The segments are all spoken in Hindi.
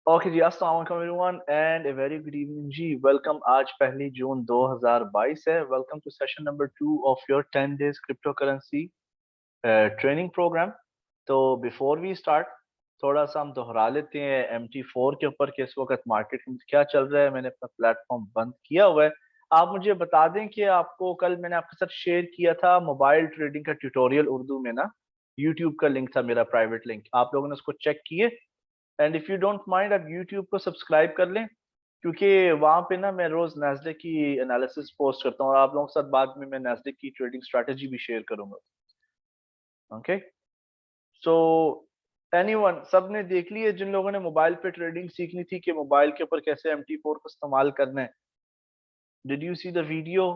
ओके जी, अस्सलाम वालेकुम everyone and a very good evening जी। वेलकम। आज पहली जून 2022 है। Welcome to session number 2 of your 10 days crypto currency training program. तो बिफोर वी स्टार्ट, थोड़ा सा हम दोहरा लेते हैं MT4 के ऊपर कि इस वक्त मार्केट में क्या चल रहा है। मैंने अपना प्लेटफॉर्म बंद किया हुआ है। आप मुझे बता दें कि आपको कल मैंने आपके साथ शेयर किया था मोबाइल ट्रेडिंग का ट्यूटोरियल उर्दू में ना, यूट्यूब का लिंक था, मेरा प्राइवेट लिंक। आप लोगों ने उसको चेक किए? And if you don't mind, आप यूट्यूब को सब्सक्राइब कर लें, क्योंकि वहां पे ना मैं रोज नैस्डैक की एनालिसिस पोस्ट करता हूँ और आप लोगों के साथ बाद में मैं नैस्डैक की ट्रेडिंग स्ट्रैटेजी भी शेयर करूंगा। ओके, सो एनीवन, सबने देख ली है जिन लोगों ने मोबाइल पे ट्रेडिंग सीखनी थी कि मोबाइल के ऊपर कैसे MT4 को इस्तेमाल करना है? Did you see the video?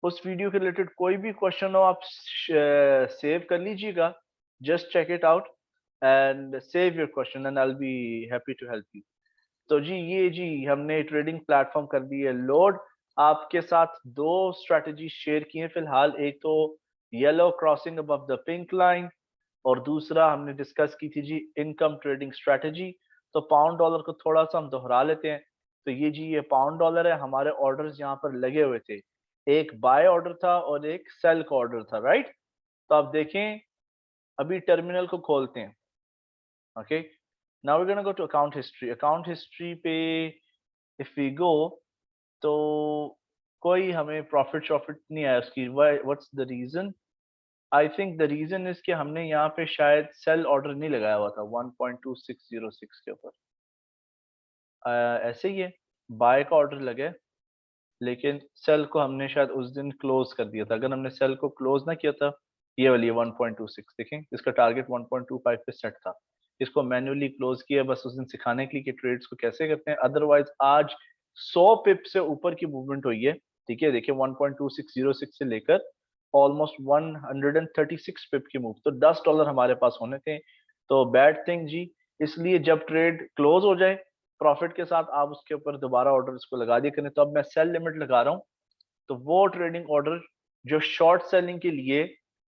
उस वीडियो के रिलेटेड कोई भी क्वेश्चन हो आप सेव कर लीजिएगा। Just check it out and save your question and I will be happy to help you. तो जी, ये जी हमने ट्रेडिंग प्लेटफॉर्म कर दी है लोड। आपके साथ दो स्ट्रैटेजी शेयर की हैं फिलहाल। एक तो yellow crossing above the pink line, और दूसरा हमने डिस्कस की थी जी इनकम ट्रेडिंग स्ट्रैटेजी। तो पाउंड डॉलर को थोड़ा सा हम दोहरा लेते हैं। तो ये जी ये पाउंड डॉलर है। हमारे ऑर्डर्स यहाँ पर लगे हुए थे। एक बाय ऑर्डर था और एक सेल का ऑर्डर था, राइट? तो आप देखें, अभी टर्मिनल को खोलते हैं। Okay, now we gonna go to account history. Account history पे इफ वी गो, तो कोई हमें प्रॉफिट शॉफिट नहीं आया उसकी। What's the reason? I think the reason is कि हमने यहाँ पे शायद सेल ऑर्डर नहीं लगाया हुआ था 1.2606 के ऊपर। ऐसे ही है, बाय का ऑर्डर लगे, लेकिन सेल को हमने शायद उस दिन क्लोज कर दिया था। अगर हमने सेल को क्लोज ना किया था, ये वाली 1.26 देखें, इसका टारगेट 1.25 पे सेट था। इसको मैन्युअली क्लोज किया बस उस दिन सिखाने के लिए कि ट्रेड्स को कैसे करते हैं। अदरवाइज आज 100 पिप से ऊपर की मूवमेंट हुई है। ठीक है, देखिए 1.2606 से लेकर ऑलमोस्ट 136 पिप की मूव, तो $10 हमारे पास होने थे। तो बैड थिंग जी। इसलिए जब ट्रेड क्लोज हो जाए प्रॉफिट के साथ, आप उसके ऊपर दोबारा ऑर्डर इसको लगा दिया करें। तो अब मैं सेल लिमिट लगा रहा हूँ। तो वो ट्रेडिंग ऑर्डर जो शॉर्ट सेलिंग के लिए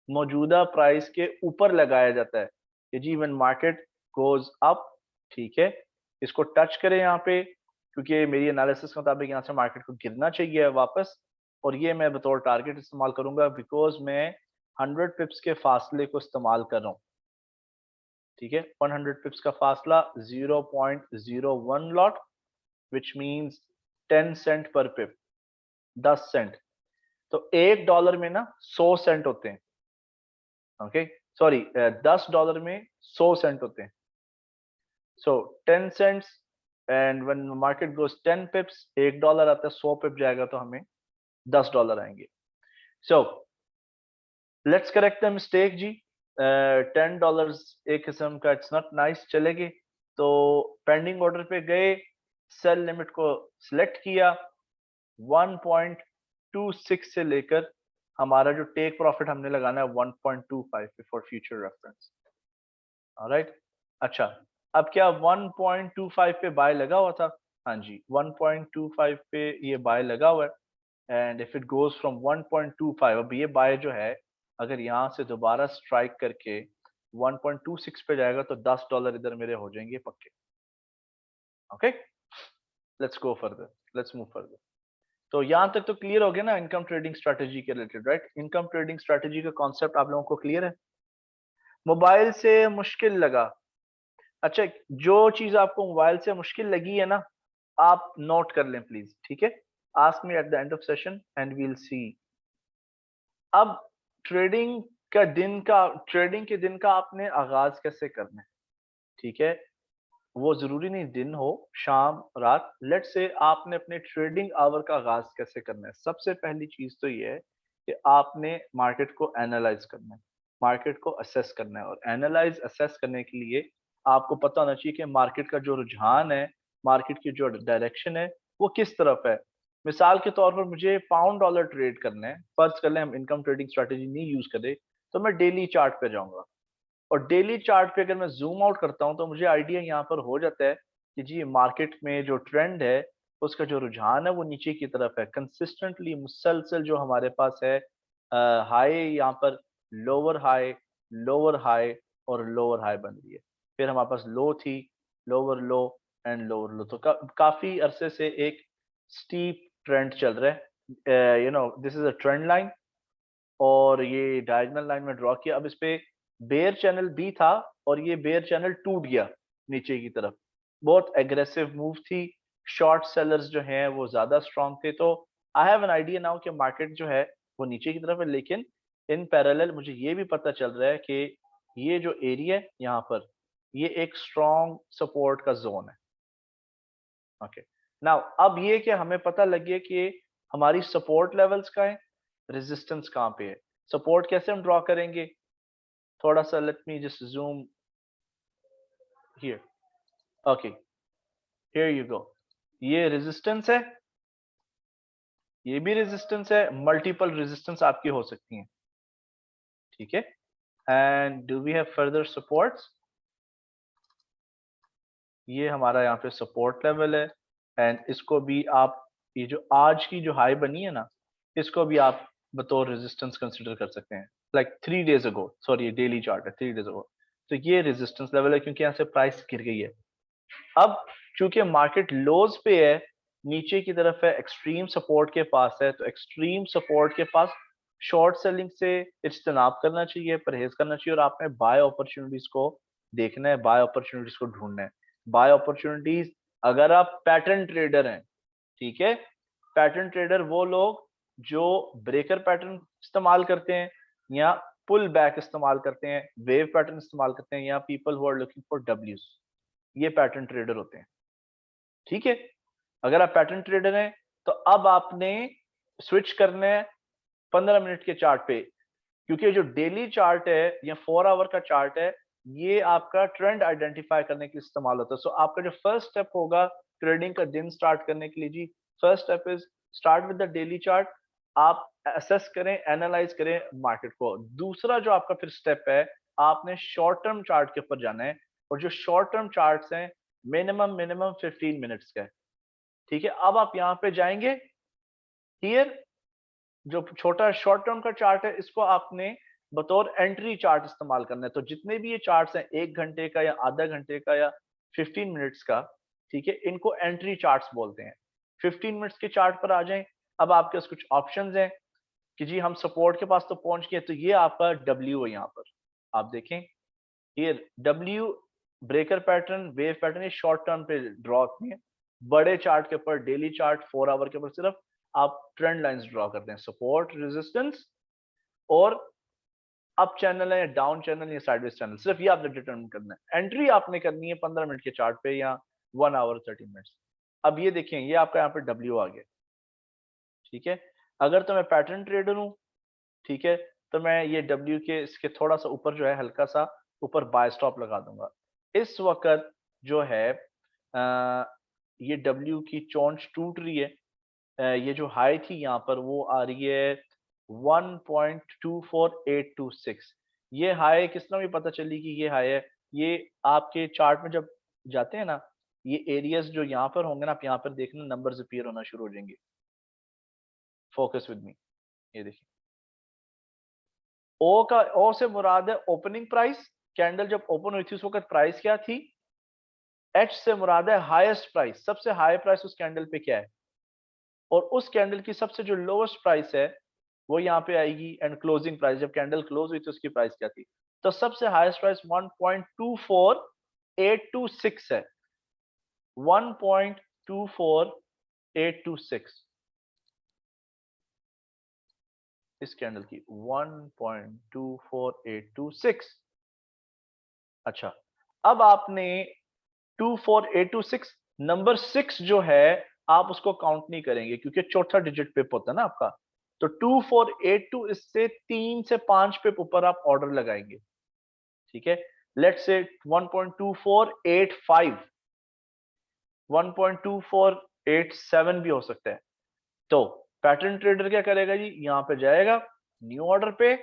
मौजूदा प्राइस के ऊपर लगाया जाता है कि जी व्हेन मार्केट गोज अप, ठीक है, इसको टच करें यहाँ पे, क्योंकि मेरी एनालिसिस के मुताबिक यहाँ से मार्केट को गिरना चाहिए वापस। और ये मैं बतौर टारगेट इस्तेमाल करूंगा, बिकॉज मैं 100 पिप्स के फासले को इस्तेमाल कर रहा हूँ। ठीक है, 100 पिप्स का फासला, 0.01 लॉट, विच मीन्स 10 सेंट पर पिप, 10 सेंट। तो $1 में ना 100 सेंट होते हैं। ओके, सॉरी, $10 में 100 सेंट होते हैं। So 10 cents, and when market goes 10 pips, $1 आता है, 100 पिप जाएगा तो हमें $10 आएंगे। So let's correct the mistake जी। $10 एक किस्म का इट्स नॉट नाइस चलेगी। तो पेंडिंग ऑर्डर पे गए, सेल लिमिट को सिलेक्ट किया, 1.26 से लेकर हमारा जो टेक प्रॉफिट हमने लगाना है 1.25 पे फॉर फ्यूचर रेफरेंस। ऑलराइट, अच्छा, अब क्या 1.25 पे बाय लगा हुआ था? हाँ जी, 1.25 पे ये बाय लगा हुआ है। And if it goes from 1.25, अब ये बाय जो है, अगर यहाँ से दोबारा स्ट्राइक करके 1.26 पे जाएगा तो $10 इधर मेरे हो जाएंगे पक्के। Okay, let's go further, let's move further. तो यहाँ तक तो क्लियर हो गया ना इनकम ट्रेडिंग स्ट्रेटेजी के related, right? Income trading strategy का कॉन्सेप्ट आप लोगों को क्लियर है? मोबाइल से मुश्किल लगा? अच्छा, जो चीज आपको मोबाइल से मुश्किल लगी है ना, आप नोट कर लें प्लीज, ठीक है? Ask me at the end of session and we'll see. अब ट्रेडिंग ट्रेडिंग के दिन का आपने आगाज कैसे करना है? ठीक है, वो जरूरी नहीं दिन हो, शाम, रात। लेट्स से आपने अपने ट्रेडिंग आवर का आगाज कैसे करना है? सबसे पहली चीज तो ये है कि आपने मार्केट को एनालाइज करना है, मार्केट को असेस करना है। और एनालाइज असेस करने के लिए आपको पता होना चाहिए कि मार्केट का जो रुझान है, मार्केट की जो डायरेक्शन है, वो किस तरफ है। मिसाल के तौर पर मुझे पाउंड डॉलर ट्रेड करना है, फर्ज कर लें हम इनकम ट्रेडिंग स्ट्रेटेजी नहीं यूज करें, तो मैं डेली चार्ट पे जाऊंगा। और डेली चार्ट पे अगर मैं जूम आउट करता हूं तो मुझे आइडिया यहाँ पर हो जाता है कि जी मार्केट में जो ट्रेंड है, उसका जो रुझान है वो नीचे की तरफ है। कंसिस्टेंटली मुसलसल जो हमारे पास है, हाई यहाँ पर, लोअर हाई, लोअर हाई और लोअर हाई बन रही है। फिर हमारे पास लो थी, लोअर लो एंड लोअर लो। तो काफी अरसे से एक स्टीप ट्रेंड चल रहा है। This is a trend line और ये डायगोनल लाइन में ड्रॉ किया। अब इस पे बेयर चैनल भी था और ये बेयर चैनल टूट गया नीचे की तरफ। बहुत एग्रेसिव मूव थी, शॉर्ट सेलर्स जो हैं वो ज्यादा स्ट्रांग थे। तो I have an idea now कि मार्केट जो है वो नीचे की तरफ है, लेकिन इन पैरेलल मुझे ये भी पता चल रहा है कि ये जो एरिया है यहाँ पर, ये एक स्ट्रॉन्ग सपोर्ट का जोन है। ओके, नाउ अब ये कि हमें पता लग गया कि हमारी सपोर्ट लेवल्स का है, रेजिस्टेंस कहाँ पे है। सपोर्ट कैसे हम ड्रॉ करेंगे, थोड़ा सा let me just zoom here. Okay, here you go. ये रेजिस्टेंस है, ये भी रेजिस्टेंस है, मल्टीपल रेजिस्टेंस आपकी हो सकती हैं, ठीक है। And do we have further supports, ये हमारा यहाँ पे सपोर्ट लेवल है। एंड इसको भी आप, ये जो आज की जो हाई बनी है ना, इसको भी आप बतौर रेजिस्टेंस कंसिडर कर सकते हैं। लाइक 3 days अगो, सॉरी ये डेली चार्ट है, 3 days अगो। तो ये रेजिस्टेंस लेवल है क्योंकि यहाँ से प्राइस गिर गई है। अब चूंकि मार्केट लोज पे है, नीचे की तरफ है, एक्सट्रीम सपोर्ट के पास है, तो एक्सट्रीम सपोर्ट के पास शॉर्ट सेलिंग से इज्तनाब करना चाहिए, परहेज करना चाहिए। और आपने बाय अपॉर्चुनिटीज को देखना है, बाय अपॉर्चुनिटीज को ढूंढना है। बाय अपॉर्चुनिटीज, अगर आप पैटर्न ट्रेडर हैं, ठीक है, पैटर्न ट्रेडर वो लोग जो ब्रेकर पैटर्न इस्तेमाल करते हैं या पुल बैक इस्तेमाल करते हैं, वेव पैटर्न इस्तेमाल करते हैं, या people who are looking for डब्ल्यूज, ये पैटर्न ट्रेडर होते हैं, ठीक है। अगर आप पैटर्न ट्रेडर हैं तो अब आपने स्विच करना है 15 मिनट के चार्ट पे, क्योंकि जो डेली चार्ट है या 4 आवर का चार्ट है, ये आपका ट्रेंड आइडेंटिफाई करने के लिए इस्तेमाल होता है। सो आपका जो फर्स्ट स्टेप होगा ट्रेडिंग का दिन स्टार्ट करने के लिए, जी first step is start with the daily chart. आप असेस करें, एनालाइज करें मार्केट को। दूसरा जो आपका फिर स्टेप है, आपने शॉर्ट टर्म चार्ट के ऊपर जाना है, और जो शॉर्ट टर्म चार्ट्स हैं मिनिमम मिनिमम 15 मिनट्स का है, ठीक है। अब आप यहाँ पे जाएंगे, हियर जो छोटा शॉर्ट टर्म का चार्ट है, इसको आपने बतौर एंट्री चार्ट इस्तेमाल करना है। तो जितने भी ये चार्ट्स हैं 1 घंटे का या आधा घंटे का या 15 मिनट्स का, ठीक है, इनको एंट्री चार्ट्स बोलते हैं। 15 मिनट्स के चार्ट पर आ जाएं। अब आपके पास कुछ ऑप्शंस हैं कि जी हम सपोर्ट के पास तो पहुंच गए, तो ये आपका डब्ल्यू है। यहाँ पर आप देखें, ये W breaker pattern, wave pattern, ये शॉर्ट टर्म पे ड्रॉ होती है। बड़े चार्ट के ऊपर, डेली चार्ट 4 आवर के ऊपर सिर्फ आप ट्रेंड लाइंस ड्रॉ करते हैं, सपोर्ट, रेजिस्टेंस और अप चैनल है या डाउन चैनल या साइडवेज चैनल, सिर्फ ये आपने डिटरमिन करना है। एंट्री आपने करनी है 15 मिनट के चार्ट पे या 1 आवर 30 मिनट्स। अब ये देखें, ये आपका यहाँ पे डब्ल्यू आ गया, ठीक है। अगर तो मैं पैटर्न ट्रेडर हूँ, ठीक है, तो मैं ये डब्ल्यू के इसके थोड़ा सा ऊपर जो है, हल्का सा ऊपर बाय स्टॉप लगा दूंगा। इस वक्त जो है ये डब्ल्यू की चोंच टूट रही है। ये जो हाई थी यहाँ पर वो आ रही है 1.24826। ये हाई किस तरह भी पता चली कि ये हाई है, ये आपके चार्ट में जब जाते हैं ना, ये एरियाज जो यहाँ पर होंगे ना, आप यहाँ पर देखना नंबर्स अपीयर होना शुरू हो जाएंगे। फोकस विद मी, ये देखिए, ओ से मुराद है ओपनिंग प्राइस। कैंडल जब ओपन हुई थी उस वक्त प्राइस क्या थी। एच से मुराद है हाईएस्ट प्राइस, सबसे हाई प्राइस उस कैंडल पे क्या है, और उस कैंडल की सबसे जो लोएस्ट प्राइस है वो यहाँ पे आएगी। एंड क्लोजिंग प्राइस, जब कैंडल क्लोज हुई तो उसकी प्राइस क्या थी। तो सबसे हाईएस्ट प्राइस 1.24826 है, 1.24826 इस कैंडल की, 1.24826। अच्छा, अब आपने 24826 नंबर 6 जो है आप उसको काउंट नहीं करेंगे क्योंकि चौथा डिजिट पिप होता है ना आपका। तो 2482, इससे 3 से 5 पिप ऊपर आप ऑर्डर लगाएंगे, ठीक है। लेट्स से 1.2485, 1.2487 भी हो सकता है। तो पैटर्न ट्रेडर क्या करेगा जी, यहां पे जाएगा न्यू ऑर्डर पे,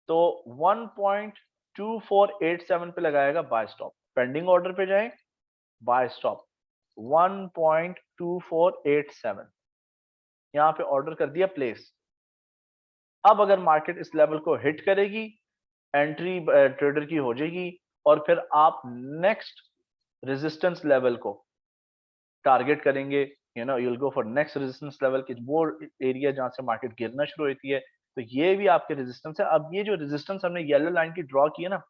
तो 1.2487 पे लगाएगा बाय स्टॉप। पेंडिंग ऑर्डर पे जाए, बाय स्टॉप 1.2487, यहां पे ऑर्डर कर दिया प्लेस। अब अगर मार्केट इस लेवल को हिट करेगी, एंट्री ट्रेडर की हो जाएगी, और फिर आप नेक्स्ट रेजिस्टेंस लेवल को टारगेट करेंगे, you know you will go for next resistance level की वो एरिया जहां से मार्केट गिरना शुरू होती है, तो ये भी आपके रेजिस्टेंस है। अब ये जो रेजिस्टेंस हमने येलो लाइन की ड्रॉ की है ना,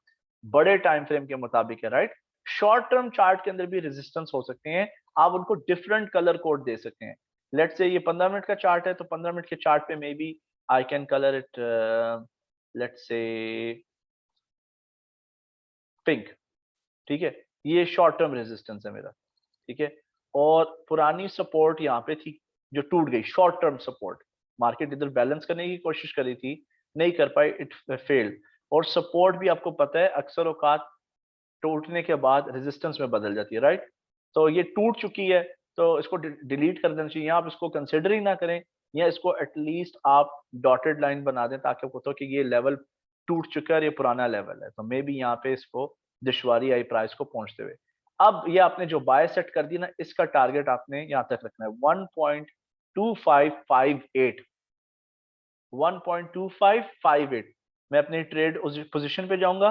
बड़े टाइम फ्रेम के मुताबिक है, राइट। शॉर्ट टर्म चार्ट के अंदर भी रेजिस्टेंस हो सकते हैं, आप उनको डिफरेंट कलर कोड दे सकते हैं। लेट्स से ये 15 मिनट का चार्ट है, तो 15 मिनट के चार्ट पे maybe I can colour it let's say pink, ठीक है। ये शॉर्ट टर्म रेजिस्टेंस है मेरा, ठीक है। और पुरानी सपोर्ट यहाँ पे थी जो टूट गई, शॉर्ट टर्म सपोर्ट। मार्केट इधर बैलेंस करने की कोशिश करी थी, नहीं कर पाई, इट फेल्ड। और सपोर्ट भी आपको पता है अक्सर औकात टूटने के बाद रेजिस्टेंस में बदल जाती है, राइट। तो ये टूट चुकी है, तो इसको डिलीट कर देना चाहिए, या आप इसको कंसिडर ही ना करें, या इसको एटलीस्ट आप डॉटेड लाइन बना दें ताकि आपको पता हो कि ये लेवल टूट चुका है और ये पुराना लेवल है। तो मे बी यहाँ पे इसको दुश्वारी आई प्राइस को पहुंचते हुए। अब ये आपने जो बाय सेट कर दी ना, इसका टारगेट आपने यहाँ तक रखना है 1.2558, 1.2558। मैं अपनी ट्रेड उस पोजीशन पे जाऊंगा,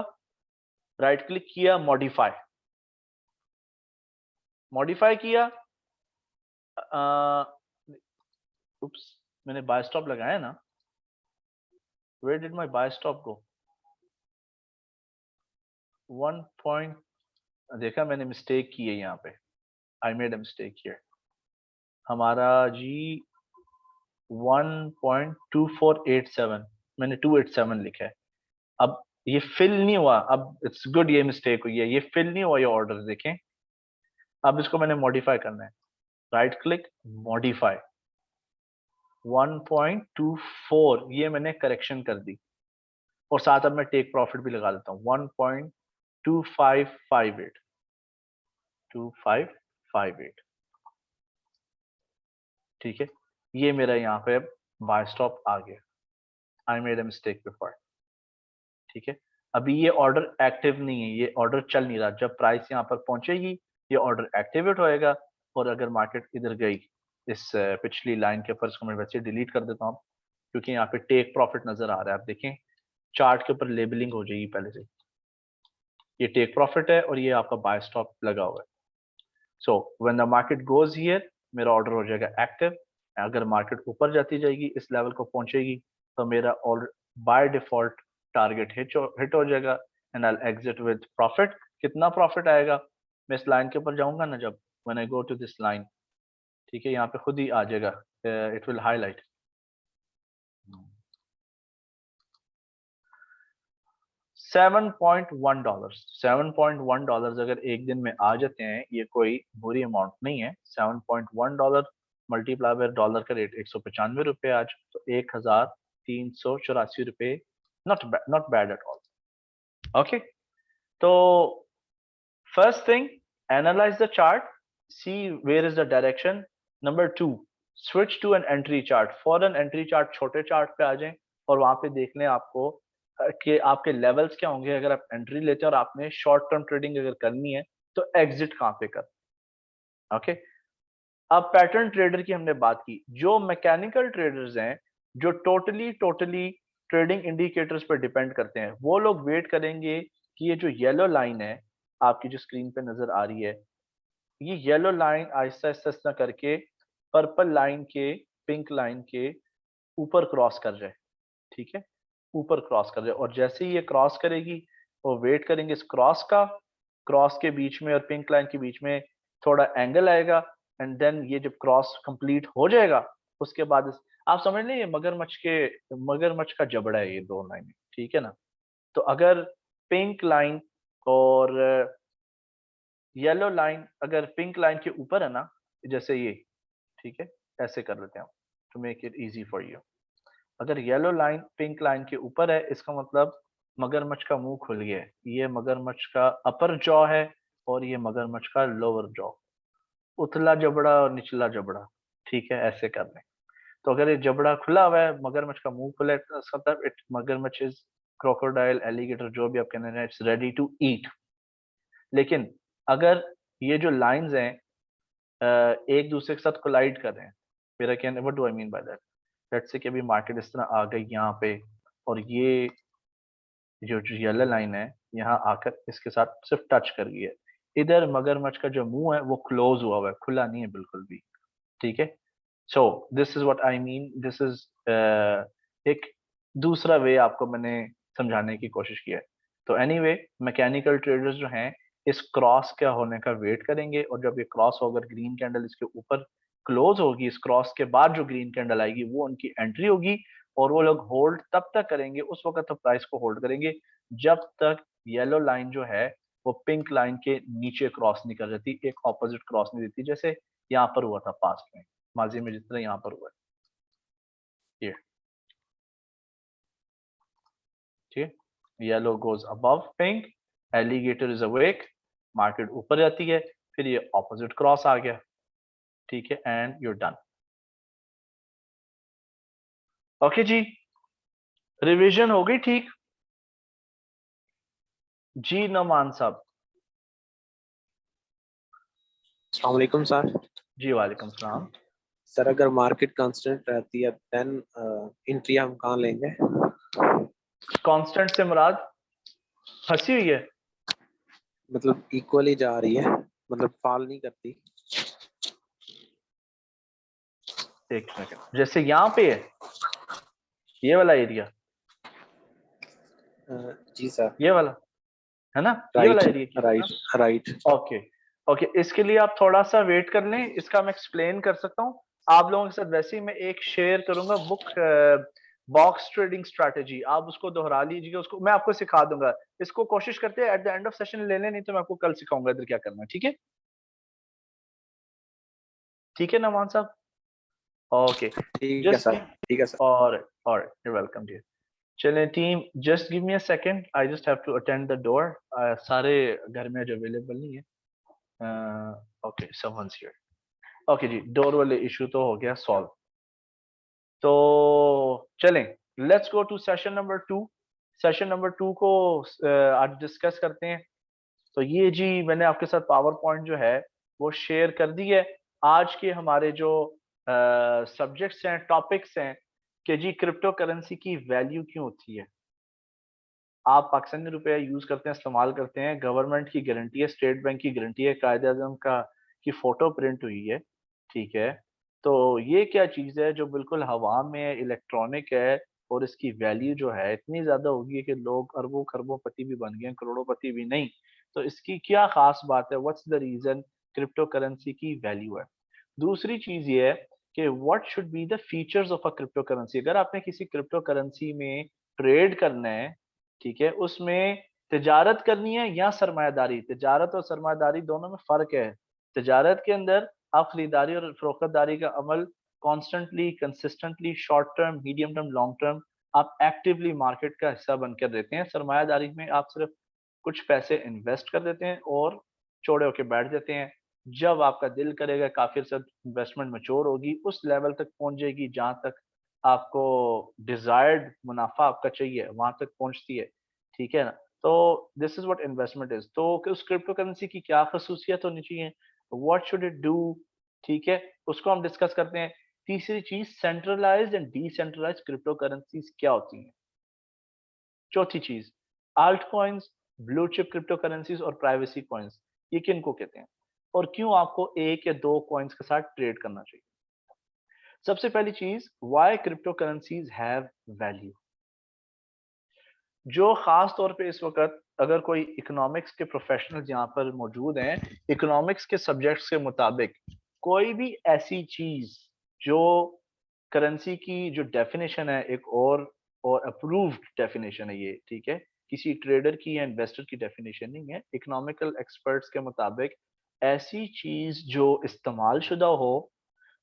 राइट क्लिक किया, मॉडिफाई, मॉडिफाई किया, उप्स, मैंने बाय स्टॉप लगाया ना, where did my buy stop go, 1 point, देखा मैंने मिस्टेक की है यहाँ पे, I made a mistake here. हमारा जी 1.2487, मैंने 287 लिखा है। अब ये फिल नहीं हुआ, अब इट्स गुड ये मिस्टेक हुई है, ये फिल नहीं हुआ ये ऑर्डर, देखें। अब इसको मैंने मॉडिफाई करना है, राइट क्लिक, मॉडिफाई, 1.24, ये मैंने करेक्शन कर दी। और साथ अब मैं टेक प्रॉफिट भी लगा देता हूँ, 1.2558, 2558, ठीक है। ये मेरा यहाँ पे बाय स्टॉप आ गया, आई मेड अ मिस्टेक बिफोर, ठीक है। अभी ये ऑर्डर एक्टिव नहीं है, ये ऑर्डर चल नहीं रहा। जब प्राइस यहाँ पर पहुंचेगी ये ऑर्डर एक्टिवेट होएगा। और अगर मार्केट इधर गई इस पिछली लाइन के ऊपर, इसको मैं वैसे डिलीट कर देता हूँ, क्योंकि यहाँ पे टेक प्रॉफिट नजर आ रहा है। आप देखें चार्ट के ऊपर लेबलिंग हो जाएगी पहले से, ये टेक प्रॉफिट है और ये आपका बाय स्टॉप लगा हुआ है। So when the market goes here, मेरा ऑर्डर हो जाएगा एक्टिव। अगर मार्केट ऊपर जाती जाएगी, इस लेवल को पहुंचेगी, तो मेरा order by default target hit हो जाएगा, and I exit with profit. कितना प्रॉफिट आएगा, मैं इस लाइन के ऊपर जाऊंगा ना, जब when I go to this line, ठीक है, यहाँ पे खुद ही आ जाएगा, इट विल हाईलाइट। $7.1, $7.1 अगर एक दिन में आ जाते हैं, ये कोई बुरी अमाउंट नहीं है। $7.1 मल्टीप्लाई बाय डॉलर का रेट 195 रुपए आज, तो 1384 रुपए, not bad at all. Okay, तो first thing, analyse the chart, see where is the direction. Number two, switch to an entry chart, for an entry chart, छोटे चार्ट पे आ जाएं और वहां पे देख लें आपको कि आपके लेवल्स क्या होंगे। अगर आप एंट्री लेते हैं और आपने शॉर्ट टर्म ट्रेडिंग अगर करनी है, तो एग्जिट कहाँ पे कर। ओके, अब पैटर्न ट्रेडर की हमने बात की। जो मैकेनिकल ट्रेडर्स हैं, जो टोटली टोटली ट्रेडिंग इंडिकेटर्स पर डिपेंड करते हैं, वो लोग वेट करेंगे कि ये जो येलो लाइन है आपकी जो स्क्रीन पे नजर आ रही है, ये येलो लाइन आहिस्ता आहिस्ता करके पर्पल लाइन के, पिंक लाइन के ऊपर क्रॉस कर जाए, ठीक है, ऊपर क्रॉस कर जाए। और जैसे ही ये क्रॉस करेगी, वो वेट करेंगे इस क्रॉस का, क्रॉस के बीच में और पिंक लाइन के बीच में थोड़ा एंगल आएगा, एंड देन ये जब क्रॉस कंप्लीट हो जाएगा, उसके बाद आप समझ लें ये मगरमच्छ का जबड़ा है ये दो लाइन, ठीक है ना। तो अगर पिंक लाइन और येलो लाइन अगर पिंक लाइन के ऊपर है ना, जैसे ये, ठीक है, ऐसे कर लेते हैं to make it easy for you. अगर येलो लाइन पिंक लाइन के ऊपर है, इसका मतलब मगरमच्छ का मुंह खुल गया है। ये मगरमच्छ का अपर जॉ है और ये मगरमच्छ का लोअर जॉ, उथला जबड़ा और निचला जबड़ा, ठीक है, ऐसे कर लें। तो अगर ये जबड़ा खुला हुआ है, मगरमच्छ का मुंह खुला है, तो इसका मतलब इट मगरमच्छ इज, क्रोकोडाइल, एलिगेटर, जो भी आप कहना है, इट्स रेडी टू ईट। लेकिन अगर ये जो लाइंस हैं एक दूसरे के साथ कोलाइड कर रहे हैं, मेरा कहना, what do I mean by that, let's say कि अभी मार्केट इस तरह आ गई यहाँ पे, और ये जो येलो लाइन है यहाँ आकर इसके साथ सिर्फ टच कर गई है, इधर मगरमच्छ का जो मुंह है वो क्लोज हुआ है, खुला नहीं है बिल्कुल भी, ठीक है। So this is what I mean, this is एक दूसरा वे आपको मैंने समझाने की कोशिश की है। तो एनीवे मैकेनिकल ट्रेडर्स जो हैं इस क्रॉस का होने का वेट करेंगे, और जब ये क्रॉस होकर ग्रीन कैंडल इसके ऊपर क्लोज होगी, इस क्रॉस के बाद जो ग्रीन कैंडल आएगी वो उनकी एंट्री होगी, और वो लोग होल्ड तब तक करेंगे, उस वक्त तक प्राइस को होल्ड करेंगे जब तक येलो लाइन जो है वो पिंक लाइन के नीचे क्रॉस नहीं कर जाती, एक ऑपोजिट क्रॉस नहीं देती, जैसे यहाँ पर हुआ था पास्ट में, माजी में जिस तरह यहाँ पर हुआ है ये, ठीक है। Yellow goes above pink, alligator is awake, market ऊपर जाती है, फिर ये ऑपोजिट क्रॉस आ गया, ठीक है, एंड यूर डन। ओके जी, रिवीजन हो गई ठीक? जी नमान साहब। अस्सलाम वालेकुम सर। जी वालेकुम सलाम। सर अगर मार्केट कांस्टेंट रहती है देन एंट्री हम कहाँ लेंगे? कांस्टेंट से मुराद फंसी हुई है? मतलब इक्वली जा रही है, मतलब फॉल नहीं करती। एक सेकंड, जैसे यहाँ पे है ये वाला एरिया, जी सर। ये वाला है ना, ये वाला राइट एरिया की राइट राइट। ओके। ओके, इसके लिए आप थोड़ा सा वेट कर लें, इसका मैं एक्सप्लेन कर सकता हूँ आप लोगों के साथ। वैसे ही मैं एक शेयर करूंगा बुक, बॉक्स ट्रेडिंग स्ट्रैटेजी, आप उसको दोहरा लीजिएगा, उसको मैं आपको सिखा दूंगा। इसको कोशिश करते हैं eight the end of session ले लें, नहीं तो मैं आपको कल सिखाऊंगा इधर क्या करना है, ठीक है? ठीक है नमान साहब, ओके। ठीक है जस्ट सर, ठीक है सर। और यू वेलकम डियर। चलें team, just give me a second, I just have to attend the door. सारे घर में जो अवेलेबल नहीं है। Okay, someone's here. ओके जी, डोर वाले इशू तो हो गया सॉल्व। तो चलें, let's go to session number 2। Session number 2 को आज डिस्कस करते हैं। तो ये जी मैंने आपके साथ पावर पॉइंट जो है वो शेयर कर दी है। आज के हमारे जो सब्जेक्ट्स हैं, टॉपिक्स हैं कि जी क्रिप्टो करेंसी की वैल्यू क्यों होती है। आप पाकिस्तानी रुपया यूज करते हैं, इस्तेमाल करते हैं, गवर्नमेंट की गारंटी है, स्टेट बैंक की गारंटी है, कायदे आजम का की फोटो प्रिंट हुई है, ठीक है। तो ये क्या चीज है जो बिल्कुल हवा में है, इलेक्ट्रॉनिक है, और इसकी वैल्यू जो है इतनी ज्यादा होगी कि लोग अरबों खरबों-पति भी बन गए हैं, करोड़ों-पति भी नहीं। तो इसकी क्या खास बात है, what's the reason crypto currency की वैल्यू है। दूसरी चीज ये है कि what should be the features of a crypto currency. अगर आपने किसी क्रिप्टो करेंसी में ट्रेड करना है, ठीक है, उसमें तिजारत करनी है या सरमायादारी, तिजारत और सरमायादारी दोनों में फ़र्क है। तिजारत के अंदर आप खरीदारी और फ़रोख्तदारी का अमल constantly, consistently, short term, medium term, long term आप एक्टिवली मार्केट का हिस्सा बनकर देते हैं। सरमायादारी में आप सिर्फ कुछ पैसे इन्वेस्ट कर देते हैं और चौड़े होके बैठ जाते हैं। जब आपका दिल करेगा काफ़ी अर्सा इन्वेस्टमेंट मैच्योर होगी, उस लेवल तक पहुँच जाएगी जहाँ तक आपको डिज़ायर्ड मुनाफ़ा आपका चाहिए, वहाँ तक पहुँचती है, ठीक है ना? तो this is what investment is. तो उस क्रिप्टो करेंसी की क्या ख़ुसूसियत होनी चाहिए? What should it do? ठीक है, उसको हम डिस्कस करते हैं। तीसरी चीज़, centralised and decentralised crypto currencies क्या होती हैं? चौथी चीज़, alt coins, blue chip crypto currencies और प्राइवेसी कॉइन्स, ये किनको कहते हैं? और क्यों आपको 1 या 2 कॉइन्स के साथ ट्रेड करना चाहिए? सबसे पहली चीज़, why crypto currencies have value. जो खास तौर पे इस वक़्त अगर कोई इकोनॉमिक्स के प्रोफेशनल्स यहाँ पर मौजूद हैं, इकोनॉमिक्स के सब्जेक्ट्स के मुताबिक कोई भी ऐसी चीज़ जो करेंसी की जो डेफिनेशन है एक और अप्रूव्ड डेफिनेशन है ये, ठीक है? किसी ट्रेडर की या इन्वेस्टर की डेफिनेशन नहीं है। इकोनॉमिकल एक्सपर्ट्स के मुताबिक ऐसी चीज़ जो इस्तेमाल शुदा हो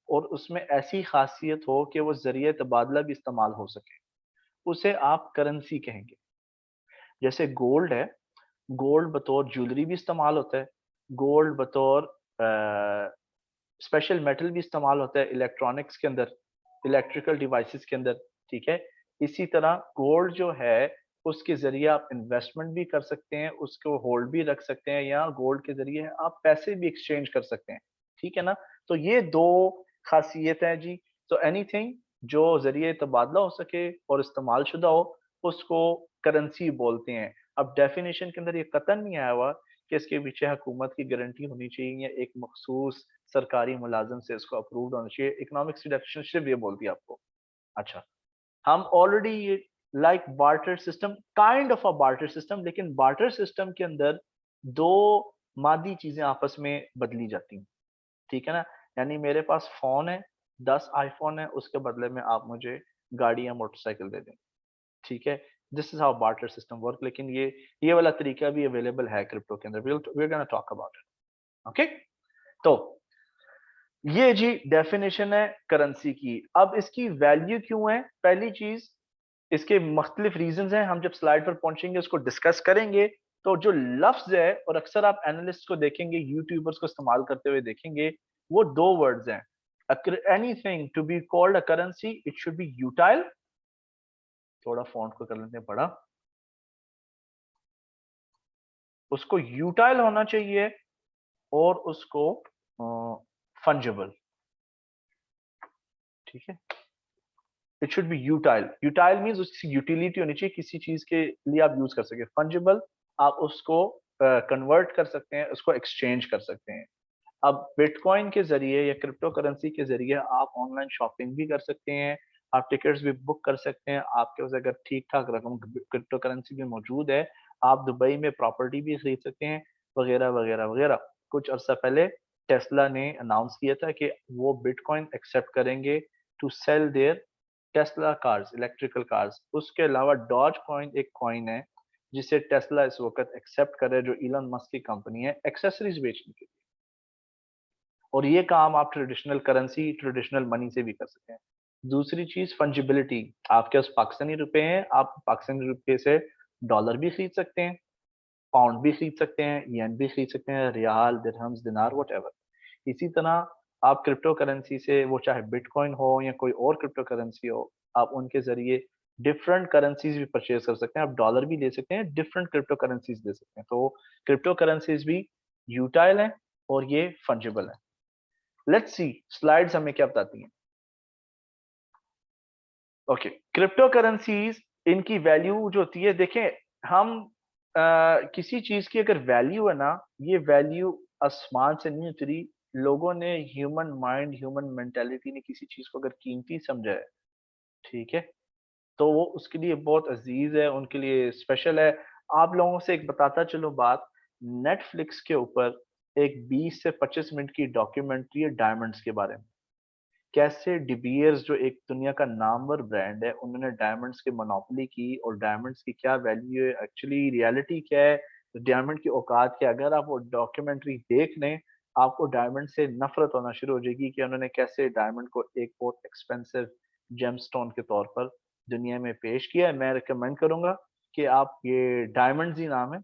और उसमें ऐसी खासियत हो कि वो ज़रिए तबादला भी इस्तेमाल हो सके, उसे आप करेंसी कहेंगे। जैसे गोल्ड है, गोल्ड बतौर ज्वेलरी भी इस्तेमाल होता है, गोल्ड बतौर स्पेशल मेटल भी इस्तेमाल होता है इलेक्ट्रॉनिक्स के अंदर, इलेक्ट्रिकल डिवाइसेस के अंदर, ठीक है? इसी तरह गोल्ड जो है, उसके ज़रिए आप इन्वेस्टमेंट भी कर सकते हैं, उसको होल्ड भी रख सकते हैं, या गोल्ड के ज़रिए आप पैसे भी एक्सचेंज कर सकते हैं, ठीक है ना? तो ये 2 ख़ासियत हैं जी। तो एनीथिंग जो ज़रिए तबादला हो सके और इस्तेमाल शुदा हो, उसको करेंसी बोलते हैं। अब डेफिनिशन के अंदर ये कतई नहीं आया हुआ कि इसके पीछे हुकूमत की गारंटी होनी चाहिए या एक मखसूस सरकारी मुलाजिम से इसको अप्रूव्ड होना चाहिए। इकोनॉमिक्स की डेफिनेशन सिर्फ ये बोलती है आपको। अच्छा, हम ऑलरेडी ये like barter system, kind of a barter system, लेकिन बार्टर सिस्टम के अंदर दो मादी चीजें आपस में बदली जाती हैं, ठीक है ना। यानी मेरे पास फोन है, 10 आईफोन है, उसके बदले में आप मुझे गाड़ी या मोटरसाइकिल दे दें, ठीक है। This is how barter system work. लेकिन ये वाला तरीका भी अवेलेबल है क्रिप्टो के अंदर। We are gonna talk about it, okay. तो ये जी डेफिनेशन है करेंसी की। अब इसकी वैल्यू क्यों है? पहली चीज, इसके मुख्तलिफ रीजंस हैं, हम जब स्लाइड पर पहुंचेंगे उसको डिस्कस करेंगे। तो जो लफ्ज है, और अक्सर आप एनालिस्ट को देखेंगे, यूट्यूबर्स को इस्तेमाल करते हुए देखेंगे, वो दो वर्ड्स हैं। Anything to be called a currency, it should be utile. थोड़ा फॉन्ट को कर लेते हैं बड़ा, उसको यूटाइल होना चाहिए, और उसको फंजिबल, ठीक है। It should be utile. Utile means उसकी यूटिलिटी होनी चाहिए, किसी चीज के लिए आप यूज कर सके। फंजिबल, आप उसको कन्वर्ट कर सकते हैं, उसको एक्सचेंज कर सकते हैं। अब बिटकॉइन के जरिए या क्रिप्टो करेंसी के जरिए आप ऑनलाइन शॉपिंग भी कर सकते हैं, आप टिकट्स भी बुक कर सकते हैं। आपके पास अगर ठीक ठाक रकम क्रिप्टो करेंसी भी मौजूद है, आप दुबई में प्रॉपर्टी भी खरीद सकते हैं, वगैरह वगैरह वगैरह। कुछ अर्सा पहले टेस्ला ने अनाउंस किया था कि वो बिटकॉइन एक्सेप्ट करेंगे to sell their Tesla cars, electrical cars. उसके अलावा डॉज कॉइन एक कॉइन है जिसे टेस्ला इस वक्त एक्सेप्ट करे, जो इलन मस्क की कंपनी है, एक्सेसरीज बेचने के लिए। और ये काम आप ट्रेडिशनल करेंसी, ट्रेडिशनल मनी से भी कर सकते हैं। दूसरी चीज फंजिबिलिटी। आपके पास पाकिस्तानी रुपए हैं, आप पाकिस्तानी रुपए से डॉलर भी खरीद सकते हैं, पाउंड भी खरीद सकते हैं, येन भी खरीद सकते हैं, रियाल, दिरहम्स, दिनार, व्हाटएवर। इसी तरह आप क्रिप्टो करेंसी से, वो चाहे बिटकॉइन हो या कोई और क्रिप्टो करेंसी हो, आप उनके जरिए डिफरेंट करेंसीज भी परचेज कर सकते हैं। आप डॉलर भी ले सकते हैं, डिफरेंट क्रिप्टो करेंसीज ले सकते हैं। तो क्रिप्टो करेंसीज भी यूटाइल है और ये फंजिबल है। लेट्स सी स्लाइड्स हमें क्या बताती हैं। ओके, क्रिप्टो करेंसीज, इनकी वैल्यू जो होती है, देखें हम किसी चीज की अगर वैल्यू है ना, ये वैल्यू आसमान से नहीं उतरी। लोगों ने, ह्यूमन माइंड, ह्यूमन मेंटेलिटी ने किसी चीज को अगर कीमती समझा है, ठीक है, तो वो उसके लिए बहुत अजीज है, उनके लिए स्पेशल है। आप लोगों से एक बताता चलो बात, नेटफ्लिक्स के ऊपर एक 20 से 25 मिनट की डॉक्यूमेंट्री है डायमंड्स के बारे में। कैसे डिबियर्स, जो एक दुनिया का नामवर ब्रांड है, उन्होंने डायमंड्स की मोनोपोली की, और डायमंड्स की क्या वैल्यू है, एक्चुअली रियलिटी क्या है, डायमंड की औकात क्या है। अगर आप वो डॉक्यूमेंट्री देख लें, आपको डायमंड से नफरत होना शुरू हो जाएगी कि उन्होंने कैसे डायमंड को एक बहुत एक्सपेंसिव जेमस्टोन के तौर पर दुनिया में पेश किया है। मैं रिकमेंड करूंगा कि आप, ये डायमंड्स ही नाम है